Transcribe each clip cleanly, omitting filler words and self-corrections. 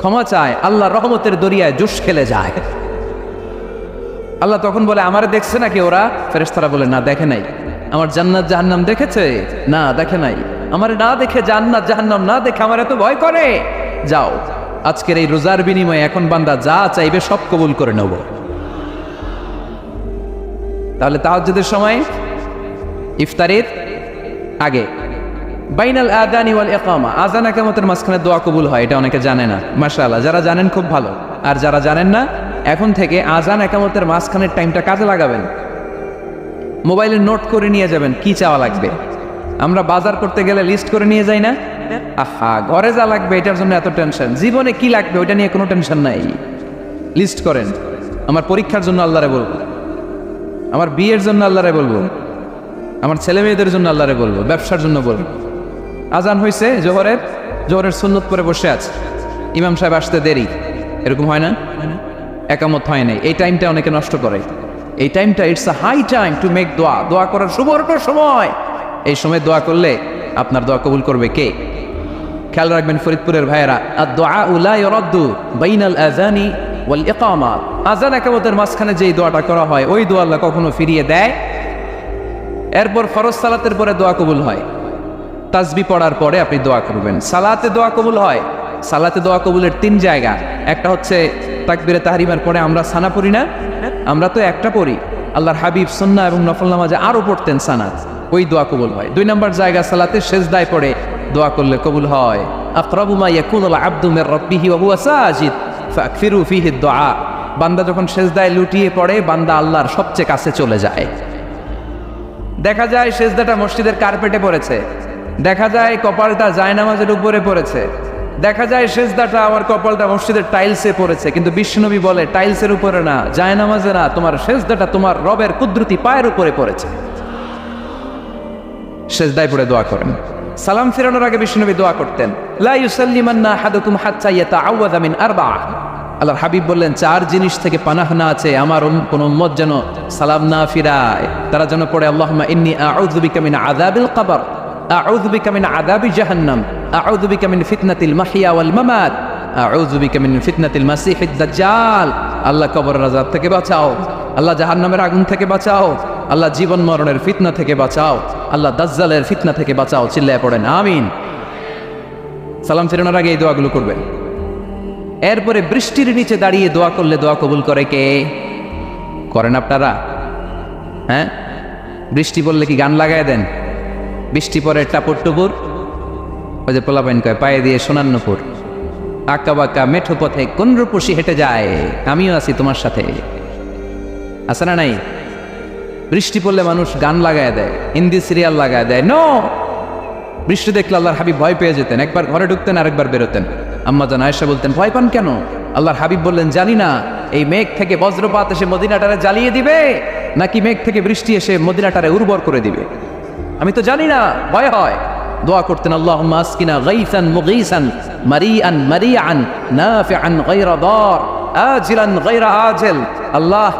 ক্ষমা চায়, আল্লাহ রহমতের দরিয়ায় জোশ খেলে যায়। আল্লাহ তখন বলে, আমারে দেখছে নাকি ওরা? ফেরেশতারা বলে, না দেখে নাই। আমার জান্নাত জাহান্নাম দেখেছে? না দেখে নাই। আমারে না দেখে, জান্নাত জাহান্নাম না দেখে আমার এত ভয় করে? যাও, আজকের এই রোজার বিনিময়ে এখন বান্দা যা চাইবে সব কবুল করে নেব। তাহলে তাহাজ্জুদের সময় ইফতারের আগে বাইনাল আযানি ওয়াল ইকামা, আযান ইকামতের মাঝখানে দোয়া কবুল হয়, এটা অনেকে জানে না। মাশাআল্লাহ, যারা জানেন খুব ভালো। আর যারা জানেন না, এখন থেকে আযান ইকামতের মাঝখানের টাইমটা কাজে লাগাবেন। মোবাইলে নোট করে নিয়ে যাবেন কি চাওয়া লাগবে। আমরা বাজার করতে গেলে লিস্ট করে নিয়ে যাই না? আহা, ঘরে যা লাগবে এটার জন্য এত টেনশন, জীবনে কি লাগবে ওইটা নিয়ে কোনো টেনশন নাই। লিস্ট করেন। আমার পরীক্ষার জন্য আল্লাহরে বলবো, আমার বিয়ের জন্য আল্লাহরে বলবো, আমার ছেলে মেয়েদের জন্য আল্লাহরে বলবো, ব্যবসার জন্য বলবো। আজান হয়েছে জোহরের সুন্নত পরে বসে আছে, ইমাম সাহেব আসতে দেরি, এরকম হয় না? একামত হয় নাই, এই টাইমটা অনেকে নষ্ট করে। এই টাইমটা it's a high time to make দোয়া, দোয়া করার সুবর্ণ সময়। এই সময় দোয়া করলে আপনার দোয়া কবুল করবে কে? খেয়াল রাখবেন ফরিদপুরের ভাইয়েরা, আদ-দুআউ লা ইউরাদ্দু বাইনাল আযানি ওয়াল ইকামা, আযান ইকামতের মাঝখানে যেই দোয়াটা করা হয় ওই দোয়া আল্লাহ কখনো ফিরিয়ে দেয়। এরপর ফরজ সালাতের পরে দোয়া কবুল হয়, তাসবিহ পড়ার পরে আপনি দোয়া করবেন। সালাতে দোয়া কবুল হয়, সালাতে দোয়া কবুলের 3 জায়গা। একটা হচ্ছে তাকবীরে তাহরিমার পরে আমরা সানা পড়ি না? আমরা তো একটা পড়ি, আল্লাহর হাবিব সুন্নাহ এবং নফল নামাজে আরো পড়তেন সানা, ওই দোয়া কবুল হয়। 2 নম্বর জায়গা সালাতে সেজদায় পড়ে দোয়া করলে কবুল হয়। আকরাবু মা ইয়াকুনুল আবদু মির রাব্বিহি ওয়া হুয়া সাজিদ ফাকফিরু ফিহি দুআ, বান্দা যখন সেজদায় লুটিয়ে পড়ে বান্দা আল্লাহর সবচেয়ে কাছে চলে যায়। দেখা যায় সেজদাটা মসজিদের কার্পেটে পড়েছে, দেখা যায় কপালটা জায়নামাজের উপরে পড়েছে, দেখা যায় সেজদাটা আমার কপালটা মসজিদের টাইলসে পড়েছে, কিন্তু বিশ্বনবী বলে টাইলসের উপরে না, জায়নামাজে না, তোমার সেজদাটা তোমার রবের কুদরতি পায়ের উপরে পড়েছে। সেজদায় পড়ে দোয়া করেন। সালাম ফিরানোর আগে বিশ্বনবী দোয়া করতেন, লা ইউসাল্লিমান্না আহাদুকুম হাত্তা ইয়াতাআওয়াযা মিন আরবা'a। আল্লাহর হাবিব বললেন 4 জিনিস থেকে পানাহ না আছে আমার কোন উম্মত যেন সালাম না ফিরায়। তারা যেন পড়ে, আল্লাহুম্মা ইন্নী আউযু বিকা মিন আযাবিল কবর, আউযু বিকা মিন আযাবি জাহান্নাম, আউযু বিকা মিন ফিতনাতিল মাহইয়া ওয়াল মামাত, আউযু বিকা মিন ফিতনাতিল মাসিহিদ দাজ্জাল। আল্লাহ কবরের আযাব থেকে বাঁচাও, আল্লাহ জাহান্নামের আগুন থেকে বাঁচাও, আল্লাহ জীবন মরণের ফিতনা থেকে বাঁচাও, আল্লাহ দাজ্জালের ফিতনা থেকে বাঁচাও। চিল্লায় পড়েন আমিন। সালাম ফেরানোর আগে এই দোয়াগুলো করবেন। এরপরে বৃষ্টির নিচে দাঁড়িয়ে দোয়া করলে দোয়া কবুল করে কে? করেন আপনারা? হ্যাঁ, বৃষ্টি পড়লে কি গান লাগায় দেন? বৃষ্টি পরে টাপুর টুপুর, ওই যে পোলাপাইন কয় পায়ে দিয়ে সোনার নুপুর, আঁকা বাঁকা মেঠো পথে কোন রূপসী হেঁটে যায়, আমিও আছি তোমার সাথে, আছে না নাই? বৃষ্টি পড়লে মানুষ গান লাগায় দেয়, হিন্দি সিরিয়াল লাগায় দেয়। নো, বৃষ্টি দেখলে আল্লাহর হাবিব ভয় পেয়ে যেতেন, একবার ঘরে ঢুকতেন আরেকবার বেরোতেন। আম্মা জান আয়েশা বলতেন, ভয় পান কেন? আল্লাহর হাবিব বললেন, জানি না এই মেঘ থেকে বজ্রপাত এসে মদিনাটারে জ্বালিয়ে দিবে নাকি মেঘ থেকে বৃষ্টি এসে মদিনাটারে উর্বর করে দিবে, আমি তো জানি না, ভয় হয়। দোয়া করতেন, আল্লাহুম্মা আসকিনা গাইসান মুগীসান মারিআন মারিআন নাফিআন গায়রা দার আজিলান গায়রা আজিল। আল্লাহ,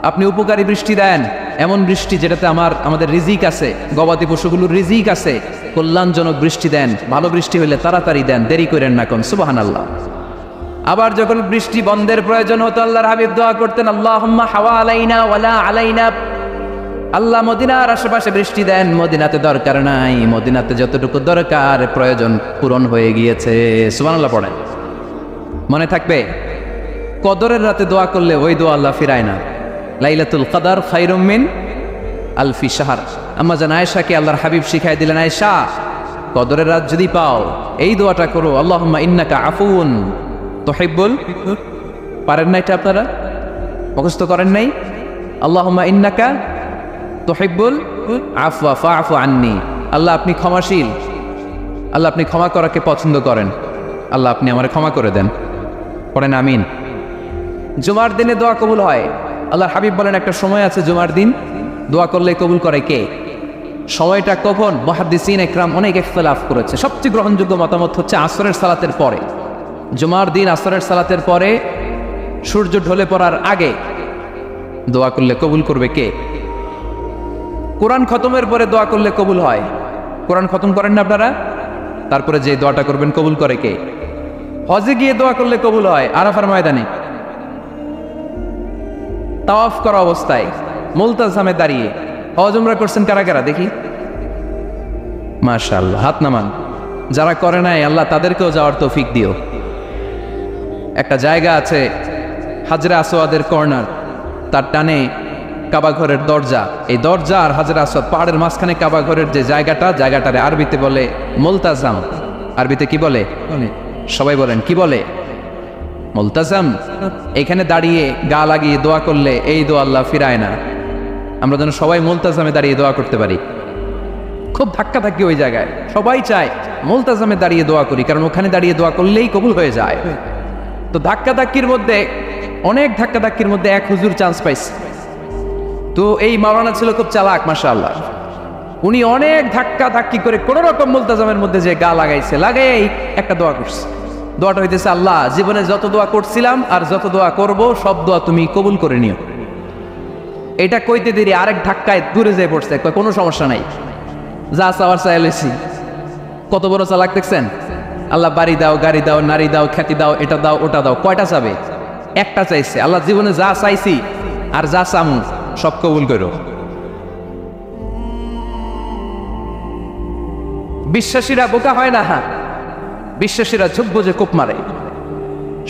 আপনি উপকারী বৃষ্টি দেন, এমন বৃষ্টি যেটাতে আমাদের রিজিক আছে, গবাদি পশুগুলোর রিজিক আছে, কল্যাণজনক বৃষ্টি দেন, ভালো বৃষ্টি হইলে তাড়াতাড়ি দেন, দেরি করেন না কোন। সুবহানাল্লাহ। আবার যখন বৃষ্টি বন্ধের প্রয়োজন হতো আল্লাহর হাবিব দোয়া করতেন, আল্লাহুম্মা হাওয়া আলাইনা ওয়ালা আলাইনা। আল্লাহ মদিনার আশেপাশে বৃষ্টি দেন, মদিনাতে দরকার নাই, মদিনাতে যতটুকু দরকার প্রয়োজন পূরণ হয়ে গিয়েছে। সুবহানাল্লাহ পড়েন। মনে থাকবে, কদরের রাতে দোয়া করলে ওই দোয়া আল্লাহ ফিরায় না। লাইলাতুল কদর খায়রুম মিন আলফি শাহর। আম্মা জান আয়েশাকে আল্লাহর হাবিব শিখাই দিলেন, আয়েশা কদরের রাত যদি পাও এই দোয়াটা করো, আল্লাহুম্মা ইন্নাকা আফুউন তুহিব্বুল। পারেন না এটা? আপনারা মুখস্থ করেন নাই? আল্লাহুম্মা ইন্নাকা তুহিব্বুল আফওয়া ফাআফু আন্নি। আল্লাহ আপনি ক্ষমাশীল, আল্লাহ আপনি ক্ষমা করাকে পছন্দ করেন, আল্লাহ আপনি আমারে ক্ষমা করে দেন। পড়েন আমিন। জুমার দিনে দোয়া কবুল হয়। আল্লাহর হাবিব বলেন, একটা সময় আছে জুমার দিন দোয়া করলে কবুল করে কে? সময়টা কখন? মুহাদ্দিসিন ইকরাম অনেক ইখতিলাফ করেছে। সবচেয়ে গ্রহণযোগ্য মতামত হচ্ছে আসরের সালাতের পরে। জুমার দিন আসরের সালাতের পরে সূর্য ঢলে পড়ার আগে দোয়া করলে কবুল করবে কে? কোরআন খতমের পরে দোয়া করলে কবুল হয়। কোরআন খতম করেন না আপনারা? তারপরে যে দোয়াটা করবেন কবুল করে কে? হজে গিয়ে দোয়া করলে কবুল হয় আরাফার ময়দানে, তাওয়াফ করা অবস্থায় মুলতাজামে দাঁড়িয়ে। হজ উমরা করছেন কারা কারা দেখি? মাশাআল্লাহ, হাত নামান। যারা করে নাই আল্লাহ তাদেরকেও যাওয়ার তৌফিক দিও। একটা জায়গা আছে হাজরে আসওয়াদের কর্নার, তার টানে কাবা ঘরের দরজা। এই দরজা আর হাজরে আসওয়াদ পাহাড়ের মাঝখানে কাবা ঘরের যে জায়গাটারে আরবিতে বলে মুলতাজাম। আরবিতে কি বলে? সবাই বলেন কি বলে? মুলতাজাম। এখানে দাঁড়িয়ে গা লাগিয়ে দোয়া করলে এই দোয়া আল্লাহ ফিরায় না। আমরা যেন সবাই মুলতাজামে দাঁড়িয়ে দোয়া করতে পারি। খুব ধাক্কা ধাক্কি ওই জায়গায়, সবাই চায় মুলতাজামে দাঁড়িয়ে দোয়া করি, কারণ ওখানে দাঁড়িয়ে দোয়া করলেই কবুল হয়ে যায়। তো ধাক্কা ধাক্কির মধ্যে, অনেক ধাক্কা ধাক্কির মধ্যে এক হুজুর চান্স পাইছে। তো এই মাওলানা ছিল খুব চালাক মাশাআল্লাহ। উনি অনেক ধাক্কা ধাক্কি করে কোন রকম মুলতাজামের মধ্যে যে গা লাগাইছে, লাগাই একটা দোয়া করছে। দোয়াটা হইতেছে, আল্লাহ জীবনে যত দোয়া করছিলাম আর যত দোয়া করব সব দোয়া তুমি কবুল করে নিও। এটা কইতে দেরি আরেক ধাক্কায় দূরে যেয়ে পড়ছে, কোনো সমস্যা নাই, যা চাওয়ার চাইলেছি। কত বড় চালাক দেখছেন? আল্লাহ বাড়ি দাও, গাড়ি দাও, নারী দাও, খ্যাতি দাও, এটা দাও, ওটা দাও। কয়টা চাবে? একটা চাইছে। আল্লাহ জীবনে যা চাইছি আর যা চামু সব কবুল করো। বিশ্বাসীরা বোকা হয় না, হ্যাঁ বিশ্বাসীরা ঝুঁক বুঝে কোপ মারে,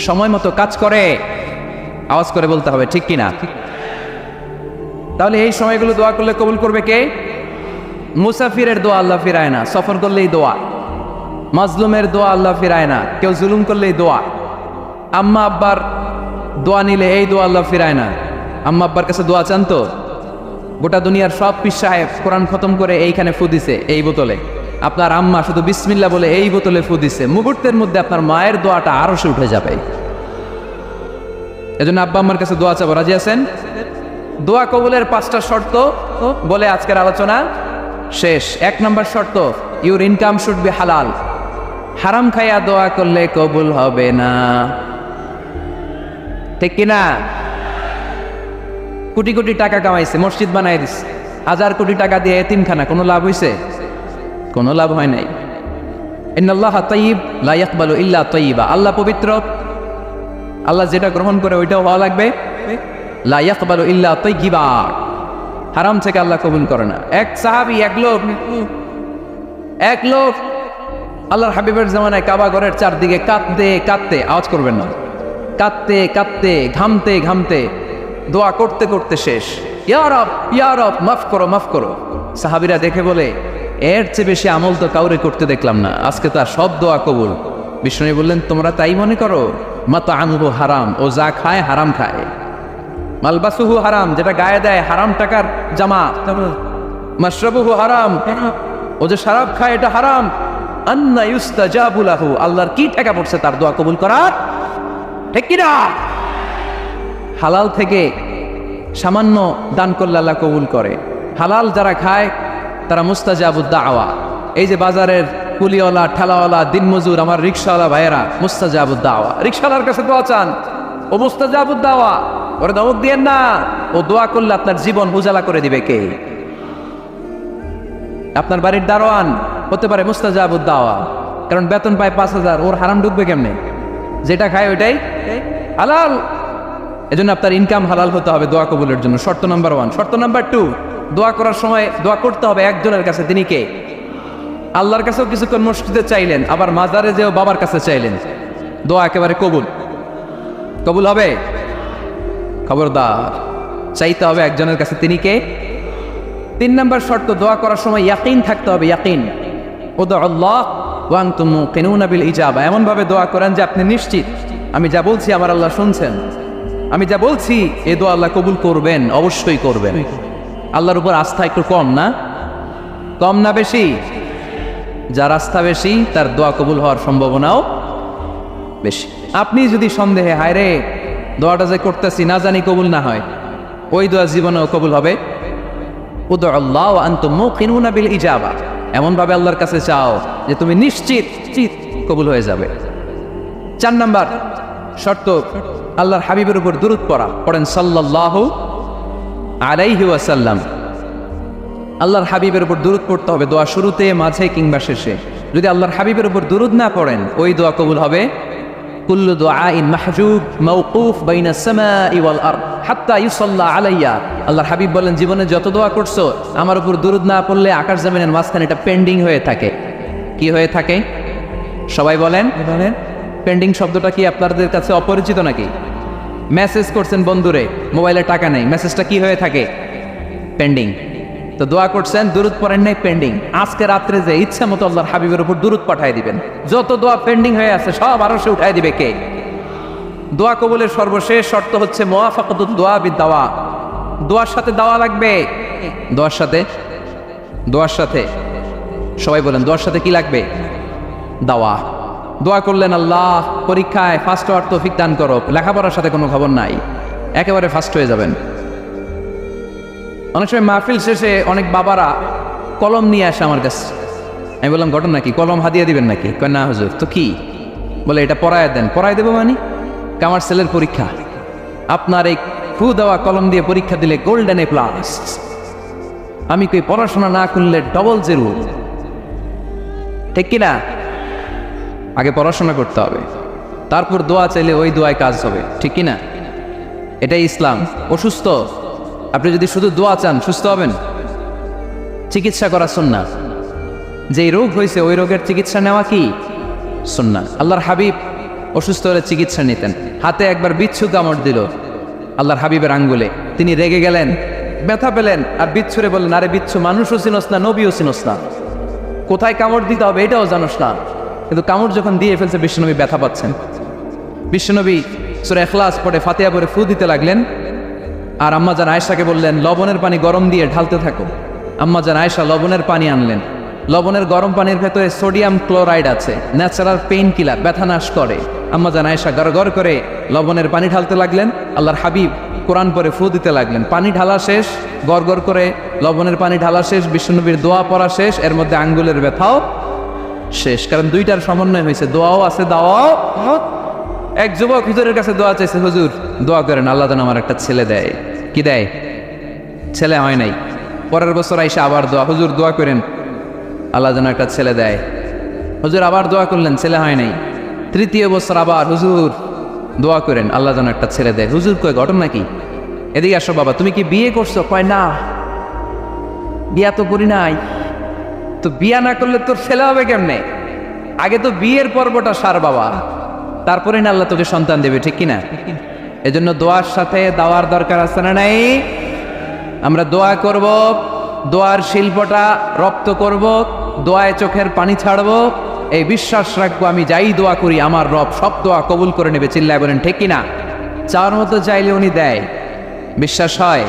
সময় মতো কাজ করে। আওয়াজ করে বলতে হবে ঠিক কিনা? তাহলে এই সময়গুলো দোয়া করলে কবুল করবে কে? মুসাফিরের দোয়া আল্লাহ ফিরায় না, সফর করলেই দোয়া। মাজলুমের দোয়া আল্লাহ ফিরায় না, কেউ জুলুম করলেই দোয়া। আম্মা আব্বার দোয়া নিলে এই দোয়া আল্লাহ ফিরায় না। আম্মা আব্বার কাছে দোয়া চান তো? গোটা দুনিয়ার সব পীর সাহেব কোরআন খতম করে এইখানে ফু দিছে এই বোতলে, আপনার আম্মা শুধু বিসমিল্লাহ বলে এই বোতলে ফু দিছে, মুহূর্তের মধ্যে আপনার মায়ের দোয়াটা আরো সে উঠে যাবে। এজন্য আব্বা আম্মার কাছে দোয়া চাবো, রাজি আছেন? দোয়া কবুলের 5টা শর্ত বলে আজকের আলোচনা শেষ। 1 নম্বর শর্ত, ইউর ইনকাম শুড বি হালাল। হারাম খাইয়া দোয়া করলে কবুল হবে না, ঠিক কিনা? কোটি কোটি টাকা কামাইছে, মসজিদ বানাই দিছে, 1000 কোটি টাকা দিয়ে এতিমখানা, কোনো লাভ হইছে? কোনো লাভ হয় নাই। ইন্নাল্লাহা তাইয়্যিব লা ইয়াকবালু ইল্লা তাইয়্যিবা। আল্লাহ পবিত্র, আল্লাহ যেটা গ্রহণ করে ওইটাও হওয়া লাগবে। লা ইয়াকবালু ইল্লা তাইয়্যিবা, হারাম থেকে আল্লাহ কবুল করে না। এক সাহাবী, এক লোক আল্লাহর হাবিবের জামানায় কাবা ঘরের চারদিকে কাঁদতে কাঁদতে, আওয়াজ করবেন না, কাঁদতে কাঁদতে, ঘামতে ঘামতে, দোয়া করতে করতে শেষ। ইয়া রব, ইয়া রব, মাফ করো, মাফ করো। সাহাবীরা দেখে বলে, এর চেয়ে বেশি আমল তো কাউরে করতে দেখলাম না, আজকে তার সব দোয়া কবুল। বিষ্ণু বললেন, তোমরা তাই মনে করো? মাতআমুহু হারাম, ও যা খায় হারাম খায়। মালবাসুহু হারাম, যেটা গায়ে দেয় হারাম টাকার জামা। মাশরাবুহু হারাম, ও যে শরাব খায় এটা হারাম। আন্না ইউস্তাজাবু লাহু, আল্লাহর কি টাকা পড়ছে তার দোয়া কবুল করার, ঠিক কি না? হালাল থেকে সামান্য দান করলে আল্লাহ কবুল করে। হালাল যারা খায় তারা মুস্তাজাবুদ দাওয়া। এই যে বাজারের কুলিওয়ালা, ঠেলাওয়ালা, দিনমজুর, আমার রিকশাওয়ালা ভাইয়েরা, মুস্তাজাবুদ দাওয়া। রিকশাওয়ালার কাছে দোয়া চান, ও মুস্তাজাবুদ দাওয়া, ওরে ধমক দিয়েন না। ও দোয়া করলে আপনার জীবন উজালা করে দিবে কে? আপনার বাড়ির দারোয়ান হতে পারে মুস্তাজাবুদ দাওয়া, কারণ বেতন পায় 5000, ওর হারাম ঢুকবে কেমনে? যেটা খায় ওইটাই হালাল। এজন্য আপনার ইনকাম হালাল হতে হবে দোয়া কবুলের জন্য। শর্ত নাম্বার 1। শর্ত নাম্বার 2, দোয়া করার সময় দোয়া করতে হবে একজনের কাছে। তিনি কে? আল্লাহর কাছেও কিছুক্ষণ মসজিদে চাইলেন, আবার মাজারে যেও বাবার কাছে চাইলেন, দোয়া একেবারে কবুল। কবুল হবে? খবরদার, চাইতে হবে একজনের কাছে। তিনি কে? 3 নম্বর শর্ত, দোয়া করার সময় ইয়াকিন থাকতে হবে। ইয়াকিন, উদউ আল্লাহ ওয়া আনতুম মুকিনুনা বিল ইজাবা। এমন ভাবে দোয়া করেন যে আপনি নিশ্চিত আমি যা বলছি আমার আল্লাহ শুনছেন, আমি যা বলছি এ দোয়া আল্লাহ কবুল করবেন, অবশ্যই করবেন। আল্লাহর উপর আস্থা একটু কম না? কম না বেশি? যার আস্থা বেশি তার দোয়া কবুল হওয়ার সম্ভাবনাও বেশি। আপনি যদি সন্দেহে, হায় রে দোয়াটা যে করতেছি না জানি কবুল না হয়, ওই দোয়া জীবনেও কবুল হবে। উদউ আল্লাহ ওয়া আনতুম মুকিনুনা বিল ইজাবা, এমন ভাবে আল্লাহর কাছে চাও যে তুমি নিশ্চিত কবুল হয়ে যাবে। 4 নাম্বার শর্ত, আল্লাহর হাবিবের উপর দুরূদ পড়া। পড়েন সাল্লাল্লাহু আলাইহি ওয়াসাল্লাম। আল্লাহর হাবিবের উপর দুরূদ পড়তে হবে দোয়া শুরুতে, মাঝে কিংবা শেষে। যদি আল্লাহর হাবিবের উপর দুরূদ না পড়েন ওই দোয়া কবুল হবে কুল্লু দুআইন মাহজুব মাওকুফ বাইনা সামাই ওয়াল আরদ হাত্তা ইউসাল্লা আলাইয়া। আল্লাহর হাবিব বলেন, জীবনে যত দোয়া করছো আমার উপর দুরূদ না পড়লে আকাশ জমিনের মাঝখানে এটা পেন্ডিং হয়ে থাকে। কি হয়ে থাকে? সবাই বলেন। পেন্ডিং শব্দটা কি আপনাদের কাছে অপরিচিত নাকি? মেসেজ করছেন বন্ধুরে, মোবাইলে টাকা নেই, মেসেজটা কি হয়ে থাকে? পেন্ডিং। তো দোয়া করছেন, দুরূদ পড়েন নাই, পেন্ডিং। আজকে রাত্রে যে ইচ্ছা মতো আল্লাহর হাবিবের উপর দুরূদ পাঠায় দিবেন। যত দোয়া পেন্ডিং হয়ে আছে সব আরশে উঠায় দিবে কে? দোয়া কবুলের সর্বশেষ শর্ত হচ্ছে মুওয়াফাকাতুদ দোয়া বিদ-দাওয়া। দোয়ার সাথে দাওয়া লাগবে। দোয়ার সাথে সবাই বলেন, দোয়ার সাথে কি লাগবে? দাওয়া। দোয়া করলেন, আল্লাহ পরীক্ষায় ফার্স্ট হওয়ার তৌফিক দান করো, লেখাপড়ার সাথে কোনো খবর নাই, একেবারে ফার্স্ট হয়ে যাবেন। অনেক সময় মাহফিল শেষে অনেক বাবারা কলম নিয়ে আসে আমার কাছে। আমি বললাম, ঘটনা কি? কলম হাদিয়া দিবেন নাকি? কয় না হুজুর। তো কি? বলে, এটা পড়ায় দেন। পড়ায় দেবো মানে? আমার ছেলের পরীক্ষা, আপনার এই ফু দেওয়া কলম দিয়ে পরীক্ষা দিলে গোল্ডেন এ প্লাস। আমি কই, পড়াশোনা না করলে ডবল জিরো। ঠিক কিনা? আগে পড়াশোনা করতে হবে, তারপর দোয়া চাইলে ওই দোয়ায় কাজ হবে। ঠিক কিনা? এটাই ইসলাম। অসুস্থ, আপনি যদি শুধু দোয়া চান সুস্থ হবেন? চিকিৎসা করা সুন্নাহ। যেই রোগ হয়েছে ওই রোগের চিকিৎসা নেওয়া কি সুন্নাহ। আল্লাহর হাবিব অসুস্থ হলে চিকিৎসা নিতেন। হাতে একবার বিচ্ছু কামড় দিল আল্লাহর হাবিবের আঙ্গুলে, তিনি রেগে গেলেন, ব্যথা পেলেন, আর বিচ্ছুরে বললেন, আরে বিচ্ছু, মানুষও চিনস না, নবীও চিনস না, কোথায় কামড় দিতে হবে এটাও জানোস না। কিন্তু কামড় যখন দিয়ে ফেলছে, বিশ্বনবী ব্যথা পাচ্ছেন। বিশ্বনবী সূরা ইখলাস পড়ে ফাতিহা পড়ে ফু দিতে লাগলেন। আর আম্মাজান আয়েশাকে বললেন, লবণের পানি গরম দিয়ে ঢালতে থাকো। আম্মাজান আয়েশা লবণের পানি আনলেন। লবণের গরম পানির ভেতরে সোডিয়াম ক্লোরাইড আছে, ন্যাচারাল পেইন কিলার, ব্যথা নাশ করে। আম্মাজান আয়েশা গড় করে লবণের পানি ঢালতে লাগলেন। আল্লাহর হাবিব কোরআন পরে ফু দিতে লাগলেন। পানি ঢালা শেষ, গড় করে লবণের পানি ঢালা শেষ, বিশ্বনবীর দোয়া পড়া শেষ, এর মধ্যে আঙ্গুলের ব্যথাও শেষ। কারণ দুইটার সমন্বয় হয়েছে, দোয়াও আছে, দাওয়াও। এক যুবক হুজুরের কাছে দোয়া চাইছে, হুজুর দোয়া করেন আল্লাহ যেন আমার একটা ছেলে দেয়। কি দেয়? ছেলে হয় নাই। পরের বছর আইসা আবার দোয়া, হুজুর দোয়া করেন আল্লাহ যেন একটা ছেলে দেয়। হুজুর আবার দোয়া করলেন, ছেলে হয় নাই। তৃতীয় বছর আবার, হুজুর দোয়া করেন আল্লাহ যেন একটা ছেলে দেয়। হুজুর কয়, ঘটনা কি? এদিকে আসো বাবা, তুমি কি বিয়ে করছো? কয় না, বিয়া তো করি নাই। তো বিয়া না করলে তোর ছেলে হবে কেমনে? আগে তো বিয়ের পর্বটা সার বাবা, তারপরে না আল্লাহ তোকে সন্তান দেবে। ঠিক কিনা? এজন্য দোয়ার সাথে দাওয়ার দরকার আছে না নাই? আমরা দোয়া করব, দোয়ার শিল্পটা রপ্ত করব, দোয়ায় চোখের পানি ছাড়বো, এই বিশ্বাস রাখবো আমি যাই দোয়া করি আমার রব সব দোয়া কবুল করে নেবে। চিল্লায় বলেন ঠিক কিনা? চাওয়ার মতো চাইলে উনি দেয়। বিশ্বাস হয়?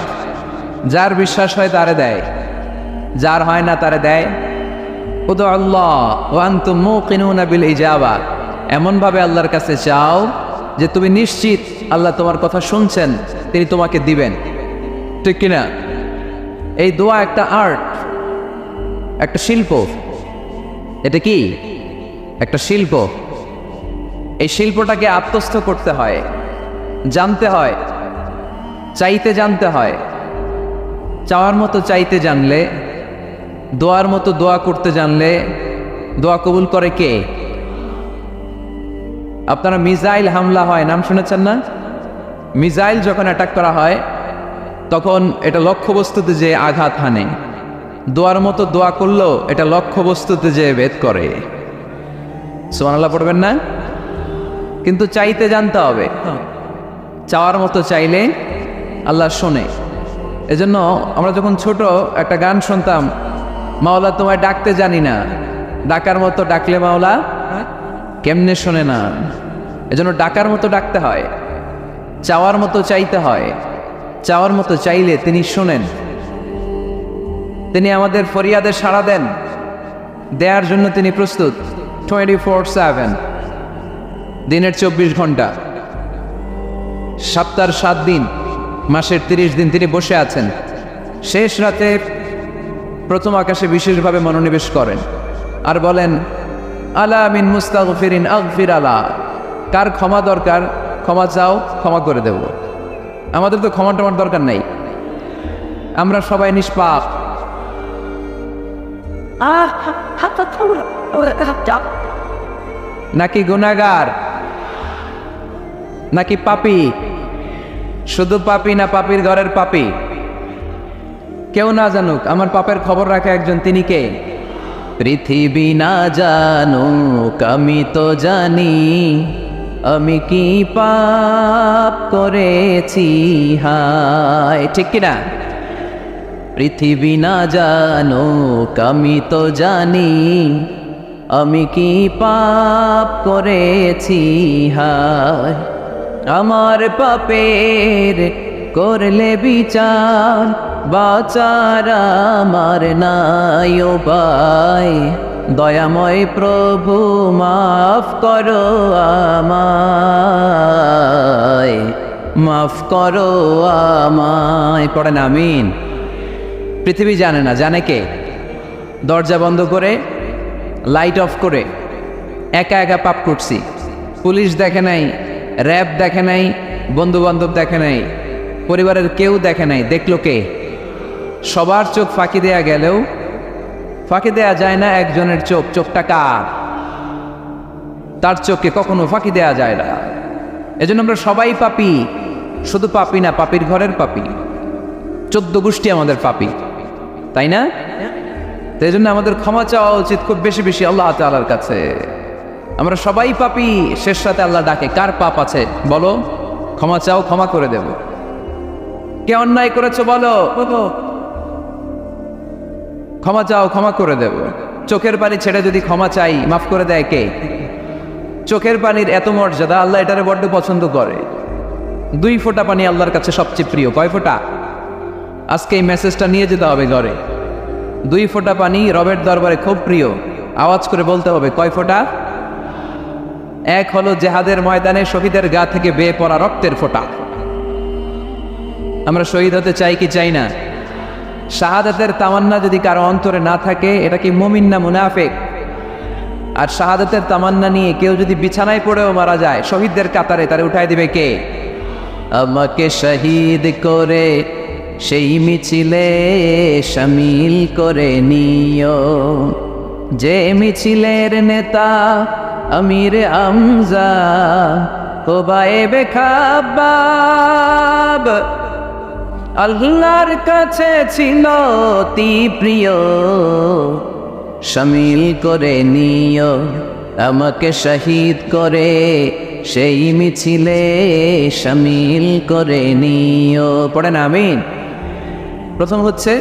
যার বিশ্বাস হয় তারে দেয়, যার হয় না তারে দেয়। উদু আল্লাহ ওয়া আনতুম মুকিনুনা বিল ইজাবা। এমনভাবে আল্লাহর কাছে চাও যে তুমি নিশ্চিত আল্লাহ তোমার কথা শুনছেন, তিনি তোমাকে দিবেন। ঠিক কিনা? এই দোয়া একটা আর্ট, একটা শিল্প। এটা কি? একটা শিল্প। এই শিল্পটাকে আত্মস্থ করতে হয়, জানতে হয়, চাইতে জানতে হয়। চাওয়ার মতো চাইতে জানলে, দোয়ার মতো দোয়া করতে জানলে দোয়া কবুল করে কে? আপনারা মিসাইল হামলা হয়, নাম শুনেছেন না? মিসাইল যখন অ্যাটাক করা হয় তখন এটা লক্ষ্যবস্তুতে যে আঘাত হানে। দোয়ার মতো দোয়া করলেও এটা লক্ষ্যবস্তুতে যে ভেদ করে। সুবহানাল্লাহ পড়বেন না? কিন্তু চাইতে জানতে হবে। চাওয়ার মতো চাইলে আল্লাহ শোনে। এজন্য আমরা যখন ছোট একটা গান শুনতাম, মাওলা তোমায় ডাকতে জানি না, ডাকার মতো ডাকলে মাওলা কেমনে শোনে না। এজন্য ডাকার মতো ডাকতে হয়, চাওয়ার মতো চাইতে হয়। চাওয়ার মতো চাইলে তিনি শোনেন, তিনি আমাদের ফরিয়াদে সাড়া দেন, দেওয়ার জন্য তিনি প্রস্তুত 24/7, দিনের 24 ঘন্টা, সপ্তাহের 7 দিন, মাসের 30 দিন তিনি বসে আছেন। শেষ রাতে প্রথম আকাশে বিশেষভাবে মনোনিবেশ করেন আর বলেন, আলা মিন মুস্তাগফিরিন আগফির আলা। কার ক্ষমা দরকার? ক্ষমা চাও, ক্ষমা করে দেব। আমাদের তো ক্ষমা টমার দরকার নাই, আমরা সবাই নিষ্পাপ। নাকি গুনাহগার? নাকি পাপী? শুধু পাপী না পাপীর ঘরের পাপী? কেউ না জানুক, আমার পাপের খবর রাখে একজন, তিনি কে? পৃথিবী না জানুক আমি তো জানি, আমি কি পাপ করেছি হায়, ঠিক কিনা? পৃথিবী না জানুক আমি তো জানি, আমি কি পাপ করেছি হায়। আমার পাপের করলে বিচার, বাঁচার আমার নাই উপায়। দয়াময় প্রভু মাফ করো আমায়, মাফ করো আমায়। পড়েন আমিন। পৃথিবী জানে না, জানে কে? দরজা বন্ধ করে, লাইট অফ করে একা একা পাপ করছি। পুলিশ দেখে নাই, র্যাব দেখে নাই, বন্ধু বান্ধব দেখে নাই, পরিবারের কেউ দেখে নাই। দেখলো কে? সবার চোখ ফাঁকি দেয়া গেলেও ফাঁকি দেয়া যায় না একজনের চোখ। চোখটা কার? তার চোখকে কখনো ফাঁকি দেয়া যায় না। এজন্য আমরা সবাই পাপী। শুধু পাপী না, পাপীর ঘরের পাপী। 14 গোষ্ঠী আমাদের পাপী, তাই না? তো এই জন্য আমাদের ক্ষমা চাওয়া উচিত খুব বেশি বেশি আল্লাহ তাআলার কাছে। আমরা সবাই পাপী। শেষ রাতে আল্লাহ ডাকে, কার পাপ আছে বলো, ক্ষমা চাও, ক্ষমা করে দেব। কে অন্যায় করেছো বলো, ক্ষমা চাও, ক্ষমা করে দেব। চোখের পানি ছেড়ে যদি ক্ষমা চাই, মাফ করে দেয় কে? চোখের পানির এত মর্যাদা, আল্লাহ এটারে বড্ড পছন্দ করে। 2 ফোঁটা পানি আল্লাহর কাছে সবচেয়ে প্রিয়। কয় ফোঁটা? আজকে এই মেসেজটা নিয়ে যেতে হবে ঘরে। 2 ফোঁটা পানি রবের দরবারে খুব প্রিয়। আওয়াজ করে বলতে হবে, কয় ফোঁটা? এক হলো জেহাদের ময়দানে শহীদের গা থেকে বেয়ে পড়া রক্তের ফোঁটা। আমরা শহীদ হতে চাই কি চাই না? শাহাদাতের তামান্না যদি কারো অন্তরে না থাকে, এটা কি মুমিন না মুনাফিক? আর শাহাদাতের তামান্না নিয়ে কেউ যদি বিছানায় পড়েও মারা যায়, শহীদদের কাতারে তারে উঠাই দিবে কে? আমাকে শহীদ করে সেই মিছিলে শামিল করে নিও, যে মিছিলের নেতা আমির আমজা কোবায়েবে খাব্বাব। আল্লাহর কাছে ছিল অতি প্রিয়, শামিল করে নিও আমাকে শহীদ করে সেই মিছিলে শামিল করে নিও। পড়েন আমিন। প্রথম হচ্ছে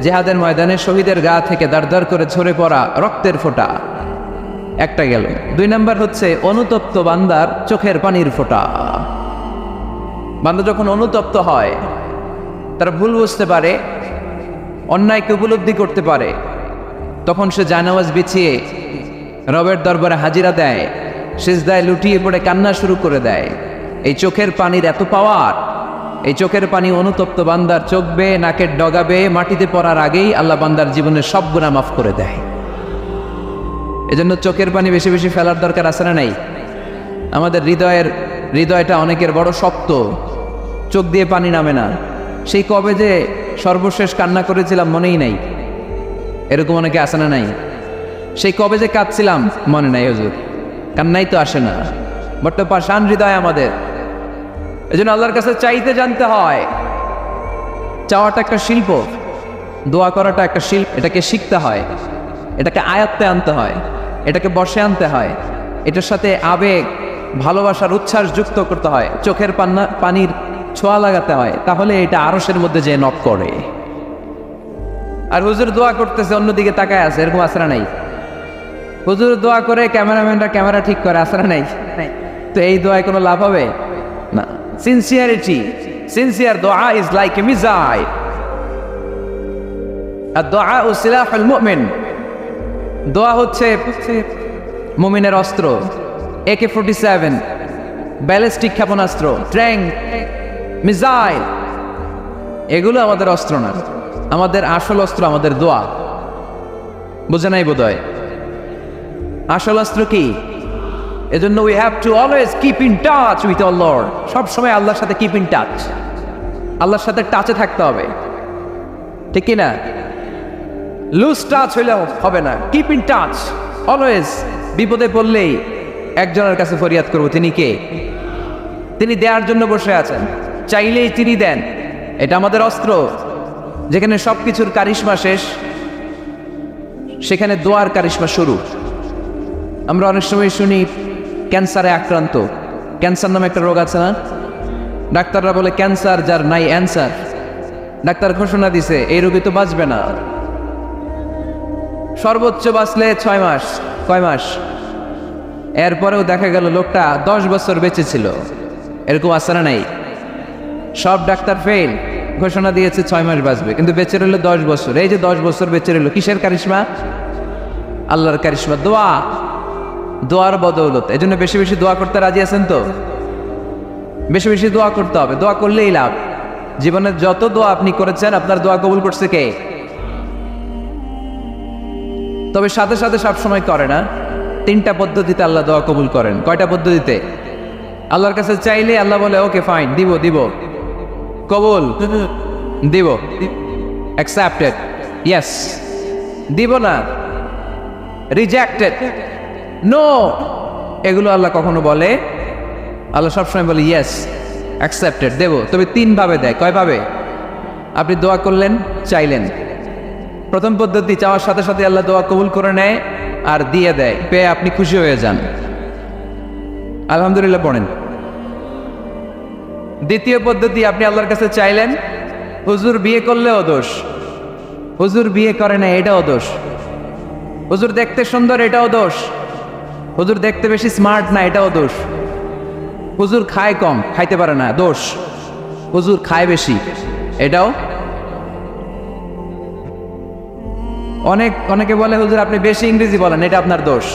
জিহাদের ময়দানে শহীদের গা থেকে দাঁড় করে ঝরে পড়া রক্তের ফোঁটা, একটা গেল। 2 নাম্বার হচ্ছে অনুতপ্ত বান্দার চোখের পানির ফোঁটা। বান্দা যখন অনুতপ্ত হয়, তারা ভুল বুঝতে পারে, অন্যায়কে উপলব্ধি করতে পারে, তখন সে জায়নামাজ বিছিয়ে রবের দরবারে হাজিরা দেয়, সিজদায় লুটিয়ে পড়ে কান্না শুরু করে দেয়। এই চোখের পানির এত পাওয়ার। এই চোখের পানি অনুতপ্ত বান্দার চোখ বেয়ে নাকের ডগা বেয়ে মাটিতে পড়ার আগেই আল্লাহ বান্দার জীবনের সব গুনাহ মাফ করে দেয়। এজন্য চোখের পানি বেশি বেশি ফেলার দরকার আছে না নাই? আমাদের হৃদয়টা অনেকের বড় শক্ত, চোখ দিয়ে পানি নামে না। সেই কবে যে সর্বশেষ কান্না করেছিলাম মনেই নাই, এরকম অনেকে আসে না নাই? সেই কবে যে কাঁদছিলাম মনে নাই হুজুর, কান্নাই তো আসে না। বড্ড পাষাণ হৃদয় আমাদের। এজন্য আল্লাহর কাছে চাইতে জানতে হয়। চাওয়াটা একটা শিল্প, দোয়া করাটা একটা শিল্প। এটাকে শিখতে হয়, এটাকে আয়ত্তে আনতে হয়, এটাকে বশে আনতে হয়। এটার সাথে আবেগ, ভালোবাসার উচ্ছ্বাস যুক্ত করতে হয়, চোখের পানির ছোঁয়া লাগাতে হয়, তাহলে এটা আরশের মধ্যে যে নক করে। আর হুজুর দোয়া করতেছে, অন্যদিকে তাকায় আছে, এরকম আসরা নাই? হুজুর দোয়া করে ক্যামেরাম্যানরা ক্যামেরা ঠিক করে, আসরা নাই? তো এই দোয়ায় কোনো লাভ হবে না। সিনসিয়ারিটি, সিনসিয়ার দোয়া ইজ লাইক এ মিসাইল। আর দোয়া ও সিলাহুল মুমিন, দোয়া হচ্ছে মুমিনের অস্ত্র। AK-47, ব্যালিস্টিক ক্ষেপণাস্ত্র, ট্যাঙ্ক, মিসাইল, এগুলো আমাদের অস্ত্র না। আমাদের আসল অস্ত্র আমাদের দোয়া। বুঝে নাই বোধহয়? আসল অস্ত্র কি? এজন্য we have to always keep in touch with our Lord. সব সময় আল্লাহর সাথে কিপ ইন টাচ, আল্লাহর সাথে টাচে থাকতে হবে, ঠিক কি না? লুজ টাচ হইলে হবে না, কিপ ইন টাচ অলওয়েজ। বিপদে পড়লেই একজনের কাছে ফরিয়াদ করব, তিনি কে? তিনি দেওয়ার জন্য বসে আছেন, চাইলেই তিনি দেন। এটা আমাদের অস্ত্র। যেখানে সবকিছুর কারিশমা শেষ, সেখানে দোয়ার কারিশমা শুরু। আমরা অনেক সময় শুনি ক্যান্সারে আক্রান্ত। ক্যান্সার নামে একটা রোগ আছে না? ডাক্তাররা বলে ক্যান্সার যার নাই অ্যান্সার। ডাক্তার ঘোষণা দিছে এই রোগী তো বাঁচবে না, সর্বোচ্চ বাঁচলে 6 মাস। কয় মাস? এরপরেও দেখা গেল লোকটা 10 বছর বেঁচে ছিল। এরকম আছে না নাই? সব ডাক্তার ফেল, ঘোষণা দিয়েছে 6 মাস বাঁচবে, কিন্তু বেঁচে রইল 10 বছর। এই যে 10 বছর বেঁচে রইল, কিসের কারিশমা? আল্লাহর কারিশমা। দোয়া, দোয়ার বদৌলত। এই জন্য বেশি বেশি দোয়া করতে রাজি আছেন তো? বেশি বেশি দোয়া করতে হবে, দোয়া করলেই লাভ। জীবনের যত দোয়া আপনি করেছেন, আপনার দোয়া কবুল করছে কে? তবে সাথে সাথে সবসময় করে না। 3টা পদ্ধতিতে আল্লাহ দোয়া কবুল করেন। কয়টা পদ্ধতিতে? আল্লাহর কাছে চাইলে আল্লাহ বলে ওকে ফাইন, দিব দিব, কবুল দিব, অ্যাকসেপ্টেড, ইয়েস। দিব না, রিজেক্টেড, নো। এগুলো আল্লাহ কখনো বলে? আল্লাহ সবসময় বলে ইয়েস, অ্যাকসেপ্টেড, দেব। তবে 3 ভাবে দেয়। কয় ভাবে? আপনি দোয়া করলেন, চাইলেন। প্রথম পদ্ধতি, চাওয়ার সাথে সাথে আল্লাহ দোয়া কবুল করে নেয় আর দিয়ে দেয়, পেয়ে আপনি খুশি হয়ে যান, আলহামদুলিল্লাহ পড়েন। দ্বিতীয় পদ্ধতি, আপনি আল্লাহর কাছে চাইলেন, হুজুর বিয়ে করলেও দোষ, হুজুর বিয়ে করে না এটাও দোষ, হুজুর দেখতে সুন্দর এটাও দোষ, হুজুর দেখতে বেশি স্মার্ট না এটাও দোষ, হুজুর খায় কম, খাইতে পারে না, দোষ, হুজুর খায় বেশি, এটাও। অনেকে বলে হুজুর আপনি বেশি ইংরেজি বলেন, এটা আপনার দোষ।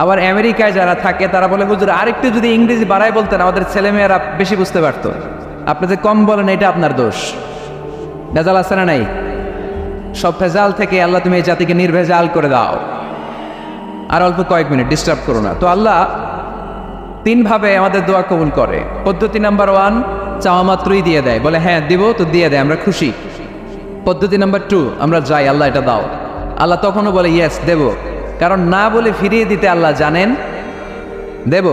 আবার আমেরিকায় যারা থাকে তারা বলে হুজুর আরেকটু যদি ইংরেজি বাড়ায় বলতেন আমাদের ছেলেমেয়েরা বেশি বুঝতে পারত। আপনি যে কম বলেন এটা আপনার দোষ। ভেজাল আছে না নাই? সব ভেজাল থেকে আল্লাহ তুমি এই জাতিকে নির্ভেজাল করে দাও। আর অল্প কয়েক মিনিট, ডিস্টার্ব করো না। তো আল্লাহ 3 ভাবে আমাদের দোয়া কবুল করে। পদ্ধতি নাম্বার 1, চাওয়া মাত্রই দিয়ে দেয়, বলে হ্যাঁ দিব তো দিয়ে দেয়, আমরা খুশি। পদ্ধতি নাম্বার 2, আমরা যাই, আল্লাহ এটা দাও। আল্লাহ তখনও বলে ইয়েস, দেব। কারণ না বলে ফিরিয়ে দিতে আল্লাহ জানেন, দেব,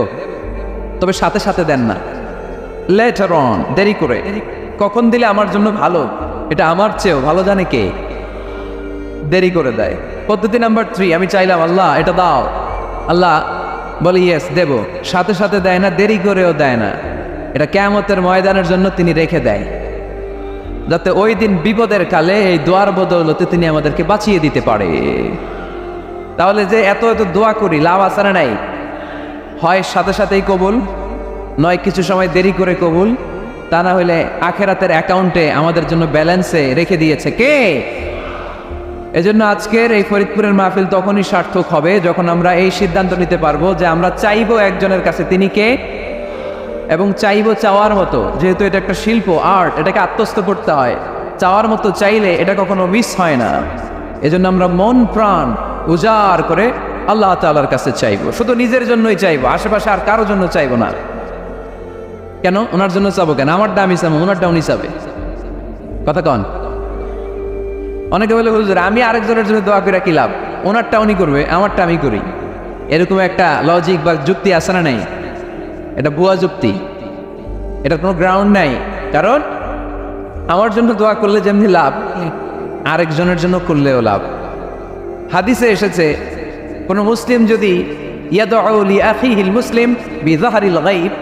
তবে সাথে সাথে দেন না, লেটার অন, দেরি করে। কখন দিলে আমার জন্য ভালো, এটা আমার চেয়েও ভালো জানে কে, দেরি করে দেয়। পদ্ধতি নাম্বার 3, আমি চাইলাম আল্লাহ এটা দাও, আল্লাহ বলে ইয়েস, দেব, সাথে সাথে দেয় না, দেরি করেও দেয় না। এটা কিয়ামতের ময়দানের জন্য তিনি রেখে দেয়, যাতে ওই দিন বিপদের কালে এই দোয়ার বদৌলতে তিনি আমাদেরকে বাঁচিয়ে দিতে পারে। তাহলে যে এত এত দোয়া করি, লাভ আছে না নাই? হয় সাথে সাথেই কবুল, নয় কিছু সময় দেরি করে কবুল। তা না হলে আখেরাতের অ্যাকাউন্টে আমাদের জন্য ব্যালেন্সে রেখে দিয়েছে কে? এজন্য আজকের এই ফরিদপুরের মাহফিল তখনই সার্থক হবে যখন আমরা এই সিদ্ধান্ত নিতে পারবো যে আমরা চাইবো একজনের কাছে, তিনি কে, এবং চাইবো চাওয়ার মতো। যেহেতু এটা একটা শিল্প, আর্ট, এটাকে আত্মস্থ করতে হয়। চাওয়ার মতো চাইলে এটা কখনো মিস হয় না। এজন্য আমরা মন প্রাণ উজাড় করে আল্লাহ তাআলার কাছে চাইবো, শুধু নিজের জন্যই চাইবো, আশেপাশে আর কারোর জন্য চাইবো না। কেন? ওনার জন্য চাবো কেন? আমারটা আমি চাবো, ওনারটা উনি চাবে। কথা কন? অনেকে বলে হুজুর আমি আরেকজনের জন্য দোয়া করে কি লাভ, ওনারটা উনি করবে, আমারটা আমি করি। এরকম একটা লজিক বা যুক্তি আছে না নাই? এটা ভুয়া যুক্তি, এটার কোনো গ্রাউন্ড নাই। কারণ আমার জন্য দোয়া করলে যেমনি লাভ, আরেকজনের জন্য করলেও লাভ। হাদিসে এসেছে কোন মুসলিম যদি ইয়াদউ লি আখিহিল মুসলিম বিযাহরিল গায়ব,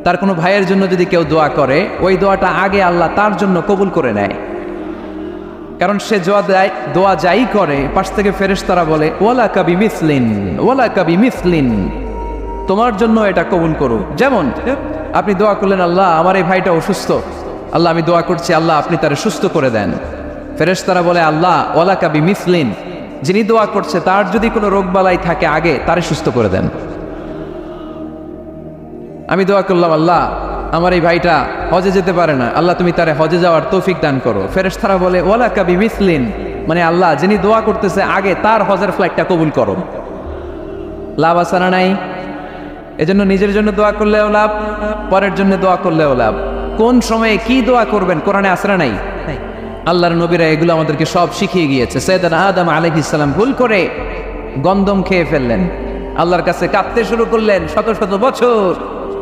তার কোনো ভাইয়ের জন্য যদি কেউ দোয়া করে, ওই দোয়াটা আগে আল্লাহ তার জন্য কবুল করে নেয়। কারণ সে দোয়া যাই করে, পাশ থেকে ফেরেশতারা বলে ওয়ালাকা বিমিসলিন, ওয়ালাকা বিমিসলিন, তোমার জন্য এটা কবুল করুক। যেমন আপনি দোয়া করলেন আল্লাহ আমার এই ভাইটা অসুস্থ, আল্লাহ আমি দোয়া করছি আল্লাহ আপনি তারে সুস্থ করে দেন। ফেরেশতারা বলে আল্লাহ ওয়ালাকা বিমিসলিন, যিনি দোয়া করছে তার যদি কোনো রোগবালাই থাকে আগে তারে সুস্থ করে দেন। আমি দোয়া করলাম আল্লাহ আমার এই ভাইটা হজে যেতে পারে না, আল্লাহ তুমি তারে হজে যাওয়ার তৌফিক দান করো। ফেরেশতারা বলে ওয়ালাকা বিমিসলিন, মানে আল্লাহ যিনি দোয়া করতেছে আগে তার হজের ফ্লাইটটা কবুল করো। লাভ আছে না নাই? এজন্য নিজের জন্য দোয়া করলেও লাভ, পরের জন্য দোয়া করলেও লাভ। কোন সময়ে কি দোয়া করবেন কোরআনে আছে না নাই? আল্লাহর নবীরা এগুলো আমাদেরকে সব শিখিয়ে গিয়েছে। সাইয়েদনা আদম আলাইহিস সালাম ভুল করে গন্ধম খেয়ে ফেললেন, আল্লাহর কাছে কাঁদতে শুরু করলেন শত শত বছর।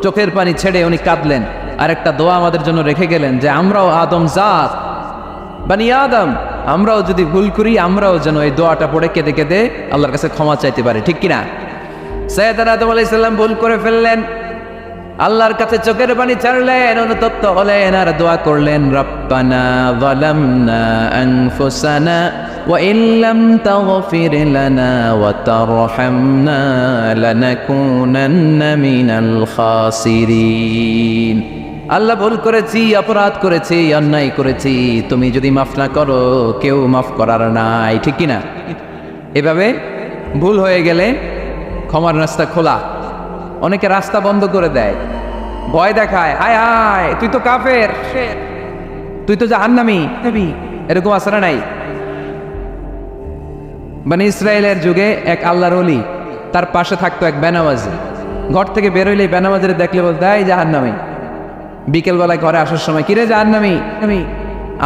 চোখের পানি ছেড়ে উনি কাঁদলেন। আর একটা দোয়া আমাদের জন্য রেখে গেলেন যে আমরাও আদম জাত, বানি আদম, আমরাও যদি ভুল করি আমরাও যেন এই দোয়াটা পড়ে কেঁদে কেঁদে আল্লাহর কাছে ক্ষমা চাইতে পারি, ঠিক কিনা? সাইয়েদনা আদম আলাইহিস সালাম ভুল করে ফেললেন, আল্লাহর কাছে চোখের পানি ছাড়লেন, অনুতপ্ত হলেন আর দোয়া করলেন, রব্বানা যালামনা আনফুসানা ওয়া ইল্লাম তাগফির লানা ওয়া তারহামনা লানাকুনান্না মিনাল খাসিরিন। আল্লাহ, ভুল করেছি, অপরাধ করেছি, অন্যায় করেছি, তুমি যদি মাফ না করো কেউ মাফ করার নাই, ঠিক কিনা? এভাবে ভুল হয়ে গেলে ক্ষমার রাস্তা খোলা। অনেকে রাস্তা বন্ধ করে দেয়, ভয় দেখায়, হায় হায় তুই তো কাফের, তুই তো জাহান্নামী, এরকম আছে না নাই? বনি ইসরায়েলের যুগে এক আল্লাহর ওলি, তার পাশে থাকতো এক বেনামাজি। ঘর থেকে বেরোইলেই বেনামাজির দেখলে বলতে এই জাহান্নামী। বিকেলবেলায় ঘরে আসার সময় কিরে জাহান্নামী,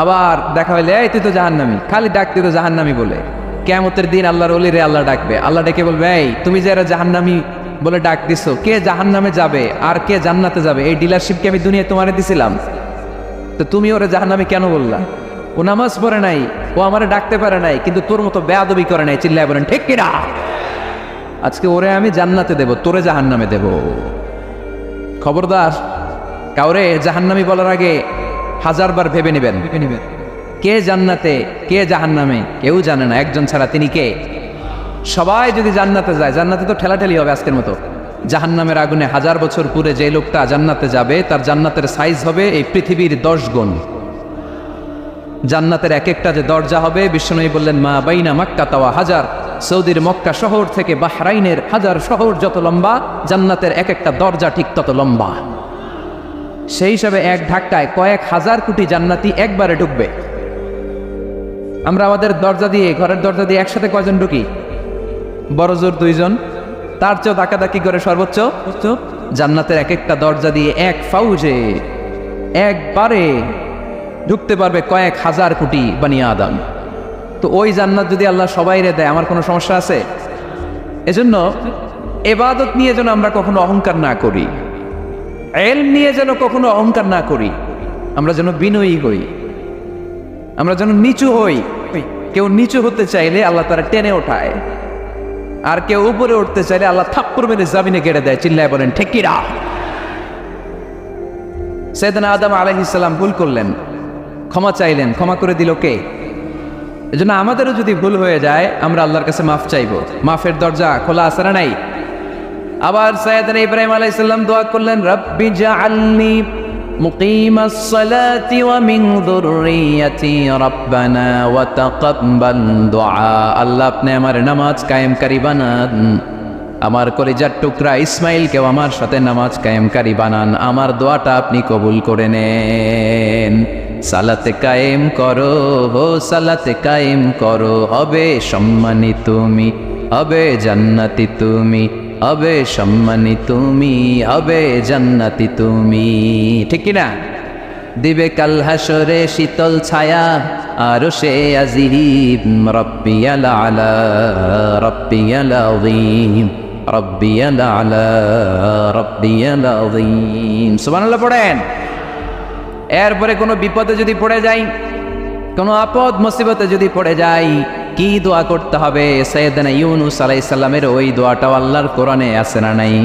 আবার দেখা হইলে এই তুই তো জাহান্নামী, খালি ডাকতে তো জাহান্নামী বলে। কিয়ামতের দিন আল্লাহর ওলি রে আল্লাহ ডাকবে, আল্লাহ ডেকে বলবে, এই তুমি যে এরা জাহান্নামী বলে ডাক দিছো, কে জাহান্নামে যাবে আর কে জান্নাতে যাবে এই ডিলারশিপ কি আমি দুনিয়ায় তোমারে দিছিলাম? তো তুমি ওরে জাহান্নামী কেন বললা? ও নামাজ পড়ে নাই, ও আমারে ডাকতে পারে নাই, কিন্তু তোর মতো বেয়াদবি করে নাই। চিল্লায় বলেন ঠিক কিনা? আজকে ওরে আমি জান্নাতে দেব, তোরে জাহান্নামে দেব। খবরদার, কাউরে জাহান্নামী বলার আগে 1000 বার ভেবে নেবেন। কে জান্নাতে কে জাহান্নামে কেউ জানে না, একজন ছাড়া, তিনি কে? সবাই যদি জান্নাতে যায়, জান্নাতে তো ঠেলাঠেলি হবে আজকের মতো। জাহান্নামের আগুনে 1000 বছর পুরে যে লোকটা জান্নাতে যাবে তার জান্নাতের সাইজ হবে এই পৃথিবীর 10 গুণ। জান্নাতের এক একটা যে দরজা হবে, বিশ্বনবী বললেন মা বাইনা মাক্কা তাওয়া হাজার, সৌদির মক্কা শহর থেকে বাহরাইনের 1000 শহর যত লম্বা, জান্নাতের এক একটা দরজা ঠিক তত লম্বা। সেই হিসাবে এক ধাক্কায় কয়েক হাজার কোটি জান্নাতি একবারে ঢুকবে। আমরা আমাদের দরজা দিয়ে, ঘরের দরজা দিয়ে একসাথে কয়জন ঢুকি? বড় জোর 2 জন, তার চেয়েও ধাক্কাধাক্কি করে সর্বোচ্চ জান্নাতের এক একটা দরজা দিয়ে এক ফাউজে একবারে ঢুকতে পারবে কয়েক হাজার কোটি বানি আদম। তো ওই জান্নাত যদি আল্লাহ সবাইরে দেয়, আমার কোনো সমস্যা আছে? এজন্য ইবাদত নিয়ে যেন আমরা কখনো অহংকার না করি, ইলম নিয়ে যেন কখনো অহংকার না করি, আমরা যেন বিনয়ী হই, আমরা যেন নিচু হই। কেউ নিচু হতে চাইলে আল্লাহ তারা টেনে ওঠায়, আর কেউ উপরে উঠতে চাইলে আল্লাহ থাপ্পড় মেরে জামিনে গেড়ে দেয়। চিল্লায় বলেন ঠিক কিনা? সাইয়েদনা আদম আলাইহিস সালাম ভুল করলেন, ক্ষমা চাইলেন, ক্ষমা করে দিল কে? এজন্য আমাদেরও যদি ভুল হয়ে যায় আমরা আল্লাহর কাছে মাফ চাইবো। মাফের দরজা খোলা আছে না নাই? আবার সাইয়েদনা ইব্রাহিম আলাইহিস সালাম দোয়া করলেন, রব্বি জাআলনি মুকিমাস সালাতি ওয়া মিন যুররিয়াতি রাব্বানা ওয়া তাকাব্বাল দুআ। আল্লাহ আপনি আমার নামাজ কায়েমকারী বানান, আমার কলিজার টুকরা ইসমাইলকেও আমার সাথে নামাজ কায়েমকারী বানান, আমার দোয়াটা আপনি কবুল করে নেন। সালাতে কায়েম করো, হো সালাতে কায়েম করো, হবে সম্মানী তুমি, হবে জান্নাতি তুমি, হবে সম্মানী তুমি, হবে জান্নাতি তুমি, ঠিক কিনা? দিবে কাল হাসরে শীতল ছায়া আরশে আজিম, রব্বিয়াল আলা রব্বিয়াল আযীম, রব্বিয়াল আলা রব্বিয়াল আযীম। সুবহানাল্লাহ পড়েন। এরপরে কোনো বিপদে যদি পড়ে যাই, কোনো আপদ মুসিবতে যদি পড়ে যাই, কি দোয়া করতে হবে? সাইয়েদনা ইউনূস আলাইহিস সালামের ওই দোয়াটাও আল্লাহর কোরআনে আছে না নাই?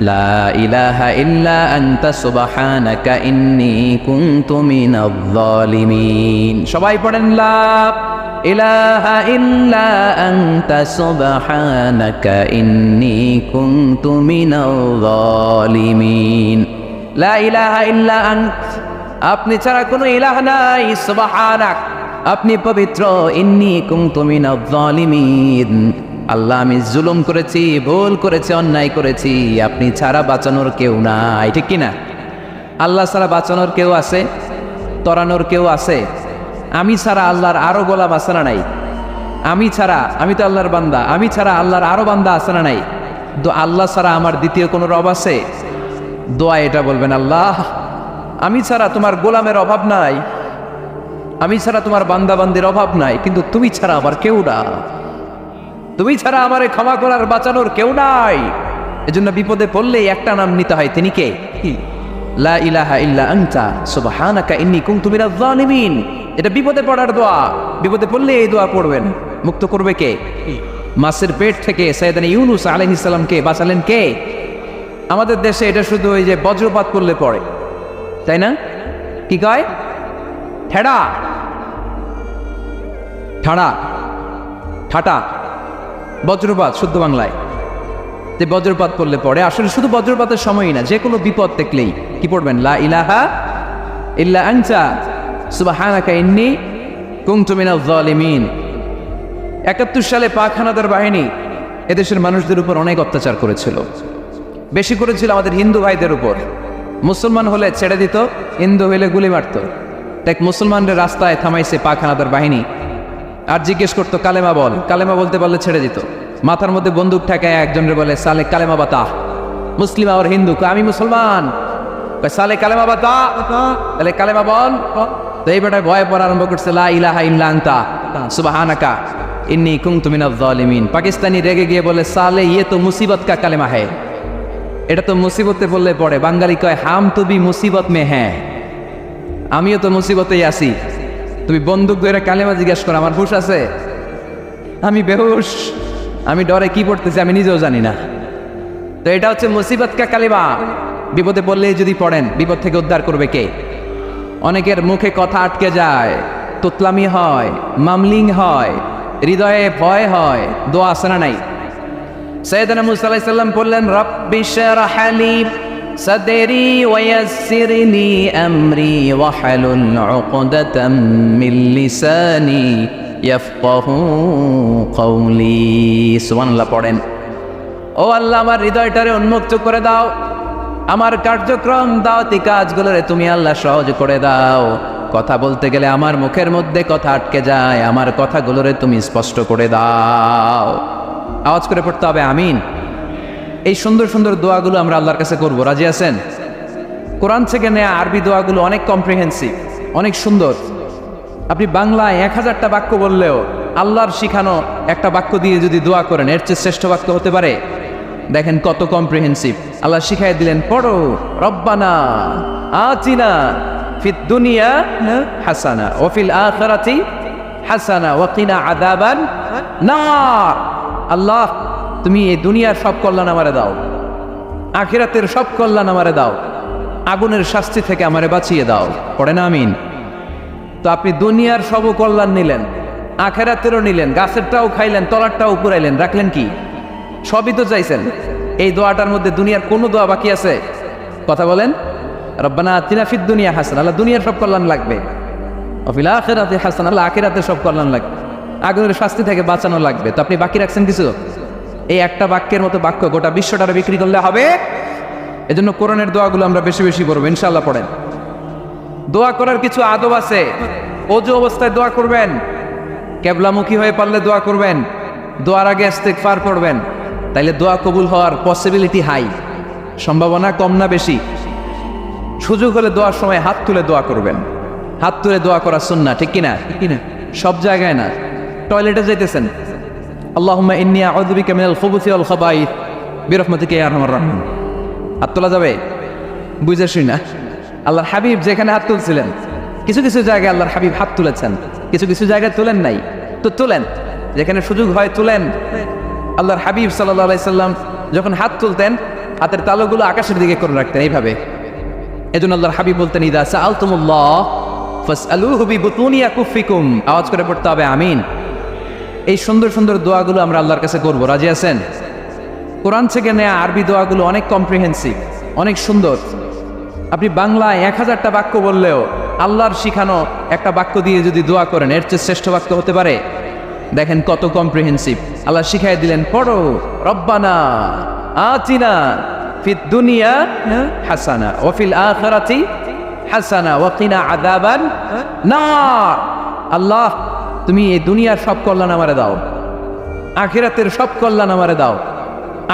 লা ইলাহা ইল্লা আনতা সুবহানাকা ইন্নী কুনতু মিনাজ জালিমিন। সবাই পড়েন, লা ইলাহা ইল্লা আনতা সুবহানাকা ইন্নী কুনতু মিনাজ জালিমিন। লা ইলাহা ইল্লা আন্ত, আপনি ছাড়া কোনো ইলাহ নাই, সুবহানাক, আপনি পবিত্র, ইন্নী কুনতু মিনাজ জালিমিন, আল্লাহ আমি জুলুম করেছি, ভুল করেছি, অন্যায় করেছি, আপনি ছাড়া বাঁচানোর কেউ নাই, ঠিক কিনা? আল্লাহ ছাড়া বাঁচানোর কেউ আছে? তরানোর কেউ আছে? আমি ছাড়া আল্লাহর আরো গোলাম আছে না নাই? আমি ছাড়া, আমি তো আল্লাহর বান্দা, আমি ছাড়া আল্লাহর আরো বান্দা আছে না নাই? আল্লাহ ছাড়া আমার দ্বিতীয় কোনো রব আছে? দোয়া এটা বলবেন, আল্লাহ আমি ছাড়া তোমার গোলামের অভাব নাই, আমি ছাড়া তোমার বান্দা বান্দির অভাব নাই, কিন্তু তুমি ছাড়া আমার কেউ না, তুমি ছাড়া আমারে ক্ষমা করার বাঁচানোর কেউ নাই। এজন্য বিপদে পড়লেই একটা নাম নিতে হয়, তিনি কে? লা ইলাহা ইল্লা আনতা সুবহানাকা ইন্নী কুনতু মিনাজ জালিমিন। এটা বিপদে পড়ার দোয়া, বিপদে পড়লে এই দোয়া পড়বেন। মুক্ত করবে কে? মাছের পেট থেকে সাইয়েদনা ইউনূস আলাইহিস সালামকে বাঁচালেন কে? আমাদের দেশে এটা শুধু ওই যে বজ্রপাত করলে পড়ে, তাই না? কি কয়? ঠেড়া ঠাড়া ঠাটা বজ্রপাত শুদ্ধ বাংলায়। যে বজ্রপাত করলে পড়ে, আসলে শুধু বজ্রপাতের সময়ই না, যে কোনো বিপদ দেখলেই কি পড়বেন? লা ইলাহা ইল্লা আনতা সুবহানাকা ইন্নী কুনতু মিনাজ জালিমিন। ৭১ সালে পাক হানাদার বাহিনী এদেশের মানুষদের উপর অনেক অত্যাচার করেছিল, বেশি করেছিল আমাদের হিন্দু ভাইদের উপর। মুসলমান হলে ছেড়ে দিত, হিন্দু হইলে গুলি মারত। দেখ, মুসলমানদের রাস্তায় থামাইছে পাক হানাদার বাহিনী, আর জিজ্ঞেস করতো কালেমা বল, কালেমা বলতে পারলে ছেড়ে দিত। মাথার মধ্যে বন্দুক ঠেকায় একজনের বলে সালে কালেমা বাতা, মুসলিম আর হিন্দু, আমি মুসলমান, সালে কালেমা বাতা, তাহলে কালেমা বল। তো এই বেটায় ভয় পড়া আরম্ভ করছে, লা ইলাহা ইল্লা আনতা সুবহানাকা ইন্নী কুনতু মিনাজ জালিমিন। পাকিস্তানি রেগে গিয়ে বলে, সালে ইয়ে তো মুসিবত কা কালেমা হ্যায়, এটা তো মুসিবতে বললে পড়ে। বাঙালি কয়, হাম তো বি মুসিবত মে হ্যাঁ, আমিও তো মুসিবতেই আছি। তুমি বন্দুক ধরে কালেমা জিজ্ঞেস করো, আমার হুশ আছে? আমি বেহুশ, আমি ডরে কি পড়তেছি আমি নিজেও জানি না। তো এটা হচ্ছে মুসিবত কা কালেমা। বিপদে পড়লে যদি পড়েন, বিপদ থেকে উদ্ধার করবে কে? অনেকের মুখে কথা আটকে যায়, তুতলামি হয়, মামলিং হয়, হৃদয়ে ভয় হয়, দোয়া আছে না নাই? সাইয়েদনা মুসা আলাইহিস সালাম বললেন, রব্বি শরহ লি সাদরি ওয়ায়াসসিরনি আমরি ওয়াহলুল উকদাতাম মিন লিসানি ইয়াফকাহু কওলি। সুবহানাল্লাহ পড়েন। ও আল্লাহ, আমার হৃদয়টারে উন্মুক্ত করে দাও, আমার কার্যক্রম দাওয়াতি কাজগুলোরে তুমি আল্লাহ সহজ করে দাও। কথা বলতে গেলে আমার মুখের মধ্যে কথা আটকে যায়, আমার কথাগুলোরে তুমি স্পষ্ট করে দাও। আওয়াজ করে পড়তে হবে আমিন। এই সুন্দর সুন্দর দোয়াগুলো আমরা আল্লাহর কাছে করব, রাজি আছেন? কোরআন থেকে নেয়া আরবি দোয়াগুলো অনেক কম্প্রিহেন্সিভ, অনেক সুন্দর। আপনি বাংলায় 1000টা বাক্য বললেও আল্লাহর শিখানো একটা বাক্য দিয়ে যদি দোয়া করেন, এর চেয়ে শ্রেষ্ঠ বাক্য হতে পারে? দেখেন কত কম্প্রিহেন্সিভ। আল্লাহ শিখাই দিলেন, পড়ো, রব্বানা আতিনা ফিদ দুনিয়া হাসানা ওয়া ফিল আখিরাতি হাসানা ওয়া কিনা আযাবান নার। আল্লাহ, তুমি এই দুনিয়ার সব কল্যাণ আমারে দাও, আখিরাতের সব কল্যাণ আমারে দাও, আগুনের শাস্তি থেকে আমারে বাঁচিয়ে দাও। পড়ে না আমিন? তো আপনি দুনিয়ার সব কল্যাণ নিলেন, আখিরাতেরও নিলেন, গাছেরটাও খাইলেন, তলারটাও পুরাইলেন, রাখলেন কি? সবই তো চাইছেন। এই দোয়াটার মধ্যে দুনিয়ার কোনো দোয়া বাকি আছে? কথা বলেন। রব্বানা আতিনা ফিদ দুনিয়া হাসানা, আল্লাহ দুনিয়ার সব কল্যাণ লাগবে। ওয়া ফিল আখিরাতি হাসানা, আল্লাহ আখিরাতের সব কল্যাণ লাগবে, আগুনের শাস্তি থেকে বাঁচানো লাগবে। তো আপনি বাকি রাখছেন কিছু? এই একটা বাক্যের মতো বাক্য গোটা বিশ্বটারে বিক্রি করলে হবে? এজন্য কোরআনের দোয়াগুলো আমরা বেশি বেশি পড়বো, ইনশাআল্লাহ। পড়েন। দোয়া করার কিছু আদব আছে। ওযু অবস্থায় দোয়া করবেন, কিবলামুখী হয়ে পারলে দোয়া করবেন, দোয়ার আগে ইস্তিগফার করবেন, তাইলে দোয়া কবুল হওয়ার পসিবিলিটি হাই, সম্ভাবনা কম না বেশি? সুযোগ হলে দোয়ার সময় হাত তুলে দোয়া করবেন। হাত তুলে দোয়া করা সুন্নাহ, ঠিক কিনা? সব জায়গায় না। টয়লেটে যাইতেছেন, আল্লাহুম্মা ইন্নী আউযু বিকা মিনাল খুবুসি ওয়াল খাবাইথ বিরহমাতিকা ইয়া আরহামার রাহিমিন। হাত তোলা যাবে? বুঝে শুই না। আল্লাহর হাবিব যেখানে হাত তুলছিলেন, কিছু কিছু জায়গায় আল্লাহর হাবিব হাত তুলেছেন, কিছু কিছু জায়গায় তুলেন নাই। তো তুলেন, যেখানে সুযোগ হয় তুলেন। আল্লাহর হাবিব সাল্লাল্লাহু আলাইহি সাল্লাম যখন হাত তুলতেন, হাতের তালুগুলো আকাশের দিকে করে রাখতেন এইভাবে। এজন্য আল্লাহর হাবিব বলতেন, ইদা সাআলতুমুল্লাহ ফাসআলুহু বিবুতুনি আকুফিকুম। আওয়াজ করে পড়তে হবে আমিন। এই সুন্দর সুন্দর দোয়াগুলো আমরা আল্লাহর কাছে করব, রাজি আছেন? কোরআন থেকে নেয়া আরবি দোয়াগুলো অনেক কম্প্রিহেন্সিভ, অনেক সুন্দর। আপনি বাংলায় 1000টা বাক্য বললেও আল্লাহর শিখানো একটা বাক্য দিয়ে যদি দোয়া করেন, এর চেয়ে শ্রেষ্ঠ বাক্য হতে পারে? দেখেন কত কম্প্রিহেন্সিভ। আল্লাহ শিখাই দিলেন, পড়ো, রব্বানা আতিনা ফিদ দুনিয়া হাসানা ওয়া ফিল আখিরাতি হাসানা ওয়া কিনা আযাবান নার। আল্লাহ, তুমি এই দুনিয়ার সব কল্যাণ আমারে দাও, আখিরাতের সব কল্যাণ আমারে দাও,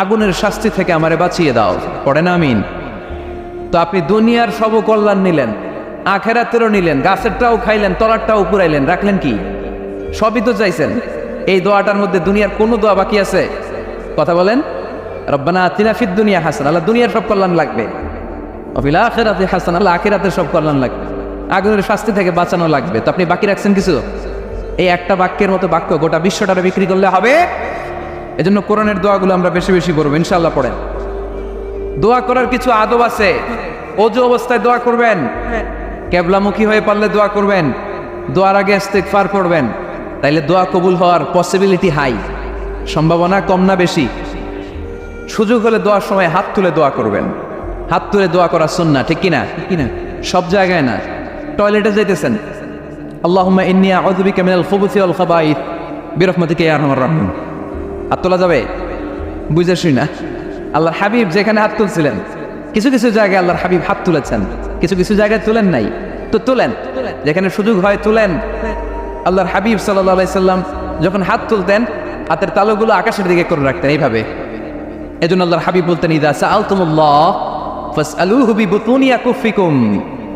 আগুনের শাস্তি থেকে আমারে বাঁচিয়ে দাও। পড়ে না আমিন? তো আপনি দুনিয়ার সব কল্যাণ নিলেন, আখিরাতেরও নিলেন, গাছেরটাও খাইলেন, তলারটাও পুরাইলেন, রাখলেন কি? সবই তো চাইছেন। এই দোয়াটার মধ্যে দুনিয়ার কোনো দোয়া বাকি আছে? কথা বলেন। রব্বানা আতিনা ফিদ দুনিয়া হাসান, আল্লাহ দুনিয়ার সব কল্যাণ লাগবে, ওয়াফিল আখিরাতি হাসান, আল্লাহ আখিরাতের সব কল্যাণ লাগবে, আগুনের শাস্তি থেকে বাঁচানো লাগবে। তো আপনি বাকি রাখছেন কিছু? এই একটা বাক্যের মতো বাক্য গোটা বিশ্বটারে বিক্রি করলে হবে? এজন্য কোরআনের দোয়াগুলো আমরা বেশি বেশি করবো, ইনশাআল্লাহ পড়েন। দোয়া করার কিছু আদব আছে। ওযু অবস্থায় দোয়া করবেন, কেবলামুখী হয়ে পারলে দোয়া করবেন, দোয়ার আগে ইস্তিগফার পড়বেন, তাইলে দোয়া কবুল হওয়ার পসিবিলিটি হাই, সম্ভাবনা কম না বেশি? সুযোগ হলে দোয়ার সময় হাত তুলে দোয়া করবেন, হাত তুলে দোয়া করা সুন্নাহ, ঠিক কিনা? সব জায়গায় না। টয়লেটে যাইতেছেন, আল্লাহুম্মা ইন্নী আউযু বিকা মিনাল খুবুসি ওয়াল খাবাইথ বিরহমাতিকা ইয়া আরহামার রাহিম। হাত তোলা যাবে? বুঝে শুই না। আল্লাহর হাবিব যেখানে হাত তুলছিলেন, কিছু কিছু জায়গায় আল্লাহর হাবিব হাত তুলেছেন, কিছু কিছু জায়গায় তুলেন নাই, তো তুলেন, যেখানে সুযোগ হয় তুলেন। আল্লাহর হাবিব সাল্লাল্লাহু আলাইহি সাল্লাম যখন হাত তুলতেন, হাতের তালুগুলো আকাশের দিকে করে রাখতেন এইভাবে। এজন্য আল্লাহর হাবিব বলতেন, ইযা সাআলতুমুল্লাহ ফাসআলুহু বিবুতুনি আকুফিকুম,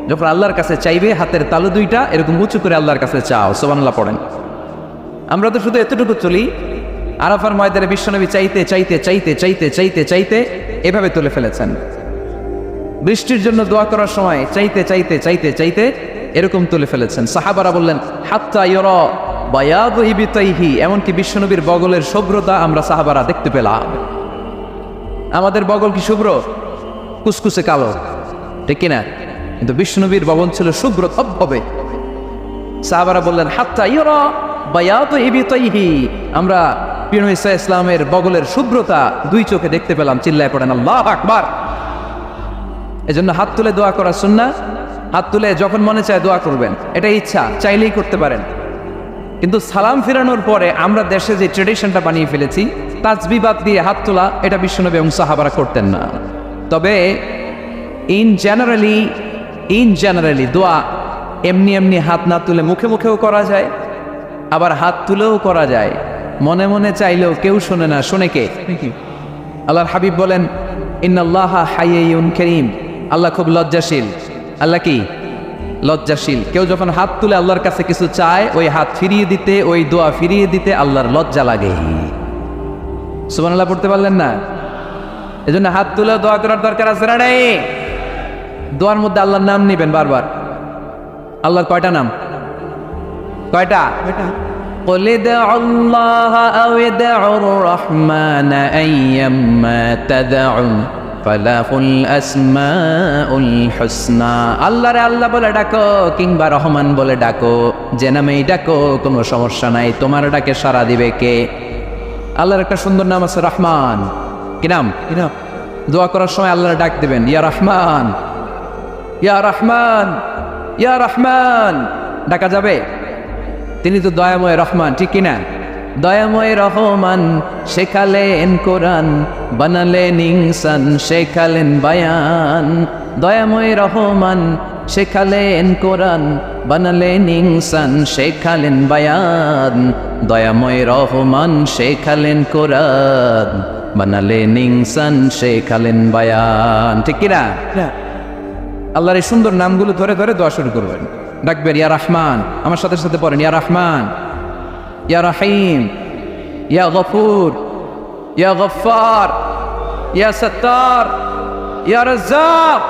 যখন আল্লাহর কাছে চাইবে হাতের তালু দুইটা এরকম উঁচু করে আল্লাহর কাছে চাও। সুবহানাল্লাহ পড়েন। আমরা তো শুধু এতটুকু চলি, আরাফার ময়দানে বিশ্বনবী চাইতে চাইতে চাইতে চাইতে চাইতে চাইতে এভাবে তুলে ফেলেছেন। বৃষ্টির জন্য দোয়া করার সময় চাইতে চাইতে চাইতে চাইতে এরকম তুলে ফেলেছেন। সাহাবারা বললেন, হাত্তা ইয়রা বায়াদু ইবতাইহি, এমনকি বিশ্বনবীর বগলের শুভ্রতা আমরা সাহাবারা দেখতে পেলাম। আমাদের বগল কি শুভ্র? কুসকুসে কালো, ঠিক কিনা? কিন্তু বিশ্বনবীর বগল ছিল শুভ্র ধবধবে। সাহাবারা বললেন, হাত্তা ইয়রা বায়াদু ইবতাইহি, আমরা প্রিয় নবী সাল্লাল্লাহু আলাইহি ওয়াসাল্লামের বগলের শুভ্রতা দুই চোখে দেখতে পেলাম। চিল্লায় পড়েন আল্লাহু আকবার। এজন্য হাত তুলে দোয়া করা সুন্নাহ। হাত তুলে যখন মনে চায় দোয়া করবেন, এটা ইচ্ছা, চাইলেই করতে পারেন। কিন্তু সালাম ফিরানোর পরে আমরা দেশে যে ট্রেডিশনটা বানিয়ে ফেলেছি, তাসবিহ বাদ দিয়ে হাত তোলা, এটা বিশ্বনবী এবং সাহাবারা করতেন না। তবে ইন জেনারেলি দোয়া এমনি এমনি হাত না তুলে মুখে মুখেও করা যায়, আবার হাত তুলেও করা যায়। মনে মনে চাইলেও কেউ শোনে না, শোনে কে? আল্লাহর হাবিব বলেন, ইন্নাল্লাহা হাইয়্যুন কারীম, আল্লাহ খুব লজ্জাশীল। আল্লাহ কি? লজ্জাশীল। কেউ যখন হাত তুলে আল্লাহর কাছে কিছু চায়, ওই হাত ফিরিয়ে দিতে, ওই দোয়া ফিরিয়ে দিতে আল্লাহর লজ্জা লাগে। সুবহানাল্লাহ পড়তে পারলেন না? এজন্য হাত তুলে দোয়া করার দরকার আছে না নাই? দোয়ার মধ্যে আল্লাহর নাম নেবেন বারবার। আল্লাহর কয়টা নাম? কয়টা? قل ادعوا الله أو ادعوا الرحمن أيما تدعوا فله الأسماء الحسنى। আল্লাহ রে আল্লাহ বলে ডাকো, কিংবা রহমান বলে ডাকো, যে নামেই ডাকো কোনো সমস্যা নাই, তোমার ডাকে সাড়া দিবে কে? আল্লাহর একটা সুন্দর নাম আছে রহমান। কি নাম? দোয়া করার সময় আল্লাহর ডাক দিবেন, ইয়া রহমান, ইয়া রহমান, ইয়া রহমান। ডাকা যাবে? তিনি তো দয়াময় রহমান, ঠিক কিনা? দয়াময় রহমান শেখালেন কোরআন, বানালেন ইনসান, শেখালেন বায়ান। দয়াময় রহমান শেখালেন কোরআন, বানালেন ইনসান, শেখালেন বায়ান। দয়াময় রহমান শেখালেন কোরআন, বানালেন ইনসান, শেখালেন বায়ান, ঠিক কিনা? আল্লাহর এই সুন্দর নামগুলো ধরে ধরে দোয়া শুরু করবেন। ডাকবেন, ইয়া রহমান, আমার সাথে সাথে পড়েন, ইয়া রহমান, ইয়া রহিম, ইয়া গফুর, ইয়া গফফার, ইয়া সত্তার, ইয়া রাজ্জাক।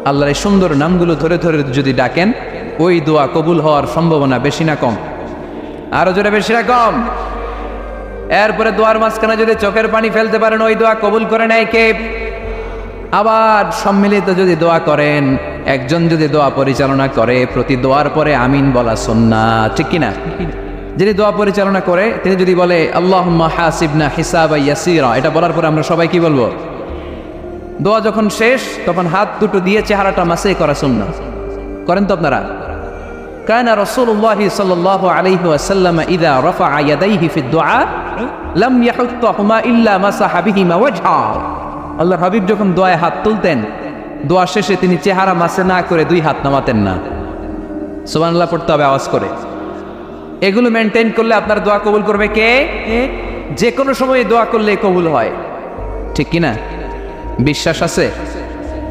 আল্লাহর এই সুন্দর নামগুলো ধরে ধরে যদি ডাকেন, ওই দোয়া কবুল হওয়ার সম্ভাবনা বেশি না কম? আরো জোরে, বেশি না কম? এরপরে দোয়ার মাঝখানে যদি চোখের পানি ফেলতে পারেন, ওই দোয়া কবুল করে নেয় কে? আবার সম্মিলিত যদি দোয়া করেন, একজন যদি দোয়া পরিচালনা করে, প্রতি দোয়ার পরে আমিন বলা সুন্নাহ, ঠিক কিনা? যিনি দোয়া পরিচালনা করে তিনি যদি বলে আল্লাহুম্মা হাসিবনা হিসাবান ইয়াসীরা, এটা বলার পরে আমরা সবাই কি বলবো? দোয়া যখন শেষ তখন হাত দুটো দিয়ে চেহারাটা মাসে করা সুন্নাহ। করেন তো আপনারা? কানা রাসূলুল্লাহ সাল্লাল্লাহু আলাইহি ওয়াসাল্লাম ইযা রাফা'a ইয়াদাইহি ফিদ দুআ লাম ইয়াহুত্তাহুমা ইল্লা মাসাহা বিহিমা ওয়াজহা। আল্লাহর হাবিব যখন দোয়ায় হাত তুলতেন, দোয়া শেষে তিনি চেহারা মাসে না করে দুই হাত নামাতেন না। সুবহানাল্লাহ পড়তে হবে আওয়াজ করে। এগুলো মেনটেন করলে আপনার দোয়া কবুল করবে কে? যে কোনো সময় দোয়া করলে কবুল হয়, ঠিক কিনা? বিশ্বাস আছে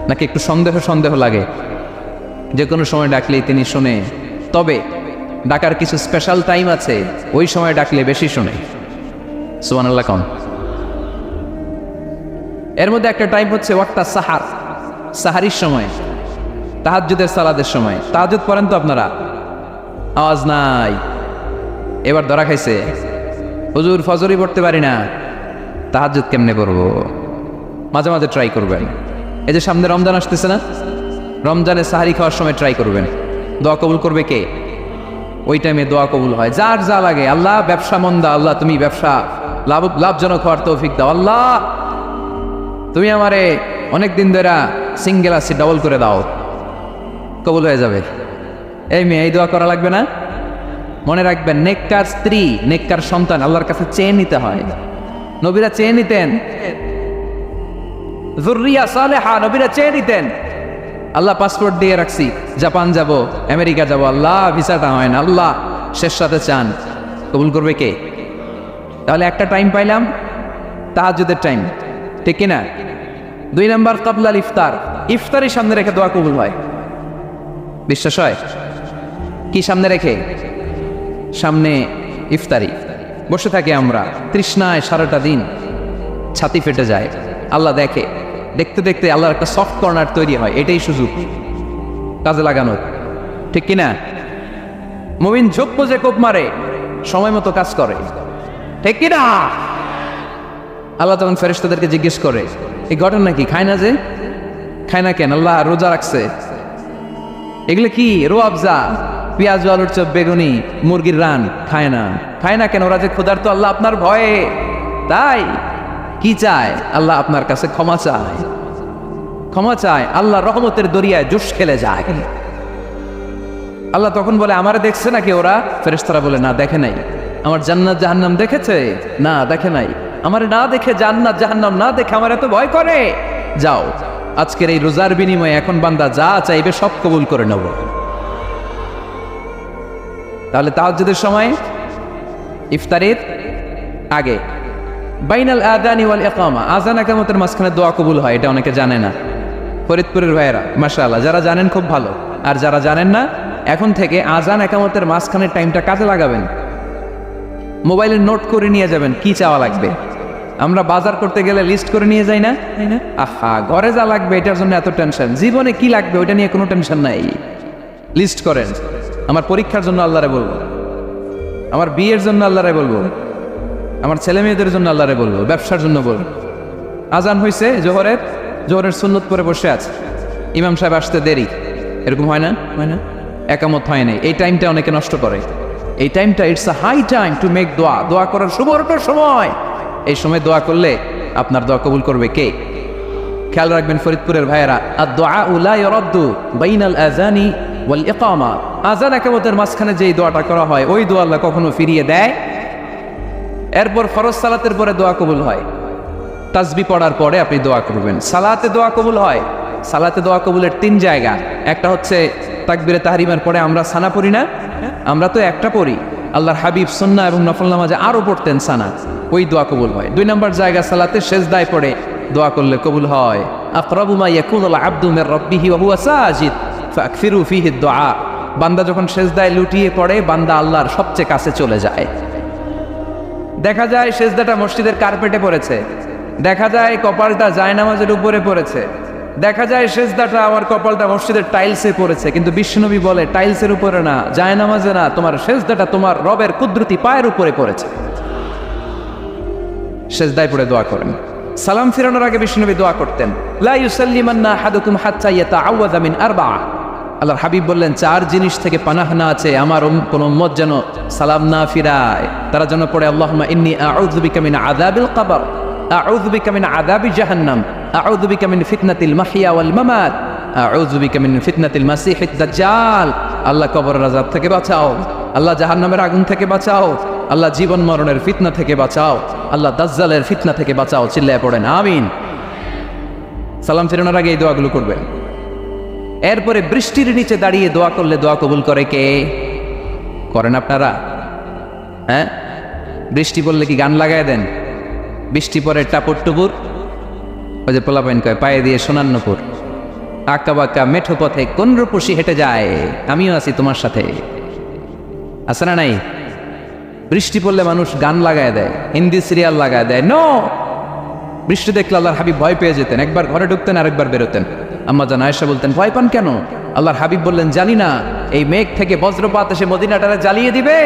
নাকি একটু সন্দেহ সন্দেহ লাগে? যে কোনো সময় ডাকলেই তিনি শোনে, তবে ডাকার কিছু স্পেশাল টাইম আছে, ওই সময় ডাকলে বেশি শোনে। সুবহানাল্লাহ। কম এর মধ্যে একটা টাইম হচ্ছে ওয়াক্তা সাহার, সাহারির সময়, তাহাজ্জুদের সালাদের সময়। তাহাজ্জুদ পড়েন তো আপনারা? আওয়াজ নাই, এবার ধরা খাইছে। হুজুর ফজরই পড়তে পারি না, তাহাজ্জুদ কেমনে পড়বো? মাঝে মাঝে ট্রাই করবেন। এই যে সামনে রমজান আসতেছে না, রমজানে সাহারি খাওয়ার সময় ট্রাই করবেন। দোয়া কবুল করবে কে? ওই টাইমে দোয়া কবুল হয়। যার যা লাগে, আল্লাহ ব্যবসা মন্দা, আল্লাহ তুমি ব্যবসা লাভজনক হওয়ার তৌফিক দাও, আল্লাহ তুমি আমারে অনেক দিন ধরে সিঙ্গেল আছি, ডাবল করে দাও, কবুল হয়ে যাবে। এই মেয়ে, এই দোয়া করা লাগবে না? মনে রাখবেন, নেককার স্ত্রী, নেককার সন্তান আল্লাহর কাছে চেয়ে নিতে হয়। নবীরা চেয়ে নিতেন, যুররিয়া সালেহা, নবীরা চেয়ে নিতেন। আল্লাহ পাসপোর্ট দিয়ে রাখছি, জাপান যাব, আমেরিকা যাব, আল্লাহ ভিসাটা হয় না, আল্লাহ শেষ সাথে চান, কবুল করবে কে? তাহলে একটা টাইম পাইলাম, তাহাজ্জুদের টাইম, ঠিক কিনা? 2 নাম্বার কাবলাল ইফতার, ইফতারের সামনে রেখে দোয়া কবুল হয়। বিশ্বাস হয়? কি সামনে রেখে? সামনে ইফতারি বসে থাকি আমরা, তৃষ্ণায় সারাটা দিন, ছাতি ফেটে যায়। আল্লাহ দেখে, দেখতে দেখতে আল্লাহর একটা সফট কর্নার তৈরি হয়। এটাই সুযোগ কাজে লাগানোর, ঠিক কিনা? মুমিন ঝোপ যে কোপ মারে, সময় মতো কাজ করে, ঠিক কিনা? আল্লাহ তখন ফেরেশতাদেরকে জিজ্ঞেস করে, এই ঘটনা কি? খায় না যে? খায় না কেন? আল্লাহ রোজা রাখছে। এগুলো কি? রোয়াবজা, পেঁয়াজ, আলুর চপ, বেগুনি, মুরগির রান, খায় না। খায় না কেন? ওরা যে ক্ষুধার্ত, আল্লাহ আপনার ভয়ে। তাই কি চায়? আল্লাহ আপনার কাছে ক্ষমা চায়, ক্ষমা চায়। আল্লাহ রহমতের দরিয়ায় জোশ খেলে যায়। আল্লাহ তখন বলে, আমারে দেখছে নাকি ওরা? ফেরেশতারা বলে, না দেখে নাই। আমার জান্নাত জাহান্নাম দেখেছে? না দেখে নাই। আমারে না দেখে, জান্নাত জাহান্নাম না দেখে আমার এত ভয় করে? যাও, আজকের এই রোজার বিনিময়ে এখন বান্দা যা চাইবে সব কবুল করে নেব। তাহলে তাহাজ্জুদের সময়, ইফতারের আগে, বাইনাল আযানি ওয়াল ইকামা, আযান ইকামতের মাঝখানে দোয়া কবুল হয়। এটা অনেকে জানে না। ফরিদপুরের ভাইয়েরা মাশাআল্লাহ, যারা জানেন খুব ভালো, আর যারা জানেন না, এখন থেকে আযান ইকামতের মাঝখানের টাইমটা কাজে লাগাবেন। মোবাইলে নোট করে নিয়ে যাবেন কি চাওয়া লাগবে। আমরা বাজার করতে গেলে লিস্ট করে নিয়ে যাই না? আহা, ঘরে যা লাগবে এটার জন্য এত টেনশন, জীবনে কি লাগবে ওইটা নিয়ে কোনো টেনশন নাই। লিস্ট করেন। আমার পরীক্ষার জন্য আল্লাহরে বলবো, আমার বিয়ের জন্য আল্লাহরে বলবো, আমার ছেলে মেয়েদের জন্য আল্লাহরে বলবো, ব্যবসার জন্য বলবো। আজান হয়েছে জোহরের সুন্নত পরে বসে আছে, ইমাম সাহেব আসতে দেরি, এরকম হয় না? হয় না? একামত হয় নাই। এই টাইমটা অনেকে নষ্ট করে। এই টাইমটা it's a high time to make দোয়া, দোয়া করার সুবর্ণ সময়। এই সময় দোয়া করলে আপনার দোয়া কবুল করবে কে? খেয়াল রাখবেন ফরিদপুরের ভাইয়েরা, আদ-দুআউ লা ইউরাদ্দু বাইনাল আযানি ওয়াল ইকামা, আযান ইকামতের মাঝখানে যেই দোয়াটা করা হয় ওই দোয়া আল্লাহ কখনো ফিরিয়ে দেয়। এরপর ফরজ সালাতের পরে দোয়া কবুল হয়। তাসবিহ পড়ার পরে আপনি দোয়া করবেন। সালাতে দোয়া কবুল হয়। সালাতে দোয়া কবুলের 3 জায়গা। একটা হচ্ছে তাকবীরে তাহরিমের পরে আমরা সানা পড়ি না? আমরা তো একটা পড়ি। আল্লাহর হাবিব সুন্নাহ এবং নফল নামাজে আরো পড়তেন সানা, ওই দোয়া কবুল হয়। 2 নম্বর জায়গা সালাতে সেজদায় পড়ে দোয়া করলে কবুল হয়। আকরাবু মা ইয়াকুনুল আবদু মির রাব্বিহি ওয়া হুয়া সাজিদ ফাকফিরু ফীহি দুআ। বান্দা যখন সেজদায় লুটিয়ে পড়ে, বান্দা আল্লাহর সবচেয়ে কাছে চলে যায়। দেখা যায় সেজদাটা মসজিদের কার্পেটে পড়েছে, দেখা যায় কপালটা জায়নামাজের উপরে পড়েছে, দেখা যায় সেজদাটা আমার কপালটা মসজিদের টাইলসে পড়েছে, কিন্তু বিশ্বনবী বলে টাইলসের উপরে না, জায়নামাজে না, তোমার সেজদাটা তোমার রবের কুদরতি পায়ের উপরে পড়েছে। সেজদায় পড়ে দোয়া করেন। সালাম ফিরানোর আগে বিশ্বনবী দোয়া করতেন, লা ইউসাল্লিমান্না আহাদুকুম হাত্তা ইয়াতাআওয়াযা মিন আরবা'a। আল্লাহর হাবিব বললেন, 4 জিনিস থেকে পানাহ না আছে আমার কোন উম্মত যেন সালাম না ফিরায়। তারা যেন পড়ে, আল্লাহুম্মা ইন্নী আউযু বিকা মিন আযাবিল কবর, আউযু বিকা মিন আযাবি জাহান্নাম, আউযু বিকা মিন ফিতনাতিল মাহইয়া ওয়াল মামাত, আউযু বিকা মিন ফিতনাতিল মাসিহিদ দাজ্জাল। আল্লাহ কবরের আযাব থেকে বাঁচাও, আল্লাহ জাহান্নামের আগুন থেকে বাঁচাও, আল্লাহ জীবন মরণের ফিতনা থেকে বাঁচাও, আল্লাহ দাজ্জালের ফিতনা থেকে বাঁচাও। চিল্লায় পড়েন আমিন। সালাম ফিরানোর আগে এই দোয়াগুলো করবেন। এরপরে বৃষ্টির নিচে দাঁড়িয়ে দোয়া করলে দোয়া কবুল করে কে? করেন আপনারা? হ্যাঁ, বৃষ্টি পড়লে কি গান লাগায় দেন? বৃষ্টি পরে টাপুর টুপুর, ওই যে পোলাপাইন কয় পায়ে দিয়ে সোনার নুপুর, আঁকা বাঁকা মেঠো পথে কোন রূপসী হেঁটে যায়, আমিও আছি তোমার সাথে। আছে না নাই? বৃষ্টি পড়লে মানুষ গান লাগায় দেয়, হিন্দি সিরিয়াল লাগায় দেয়। নো, বৃষ্টি দেখলে আল্লাহর হাবিব ভয় পেয়ে যেতেন, একবার ঘরে ঢুকতেন আরেকবার বেরোতেন। আম্মা জান আয়েশা বলতেন, ভয় পান কেন? আল্লাহর হাবিব বললেন, জানি না এই মেঘ থেকে বজ্রপাত এসে মদিনাটারে জ্বালিয়ে দিবে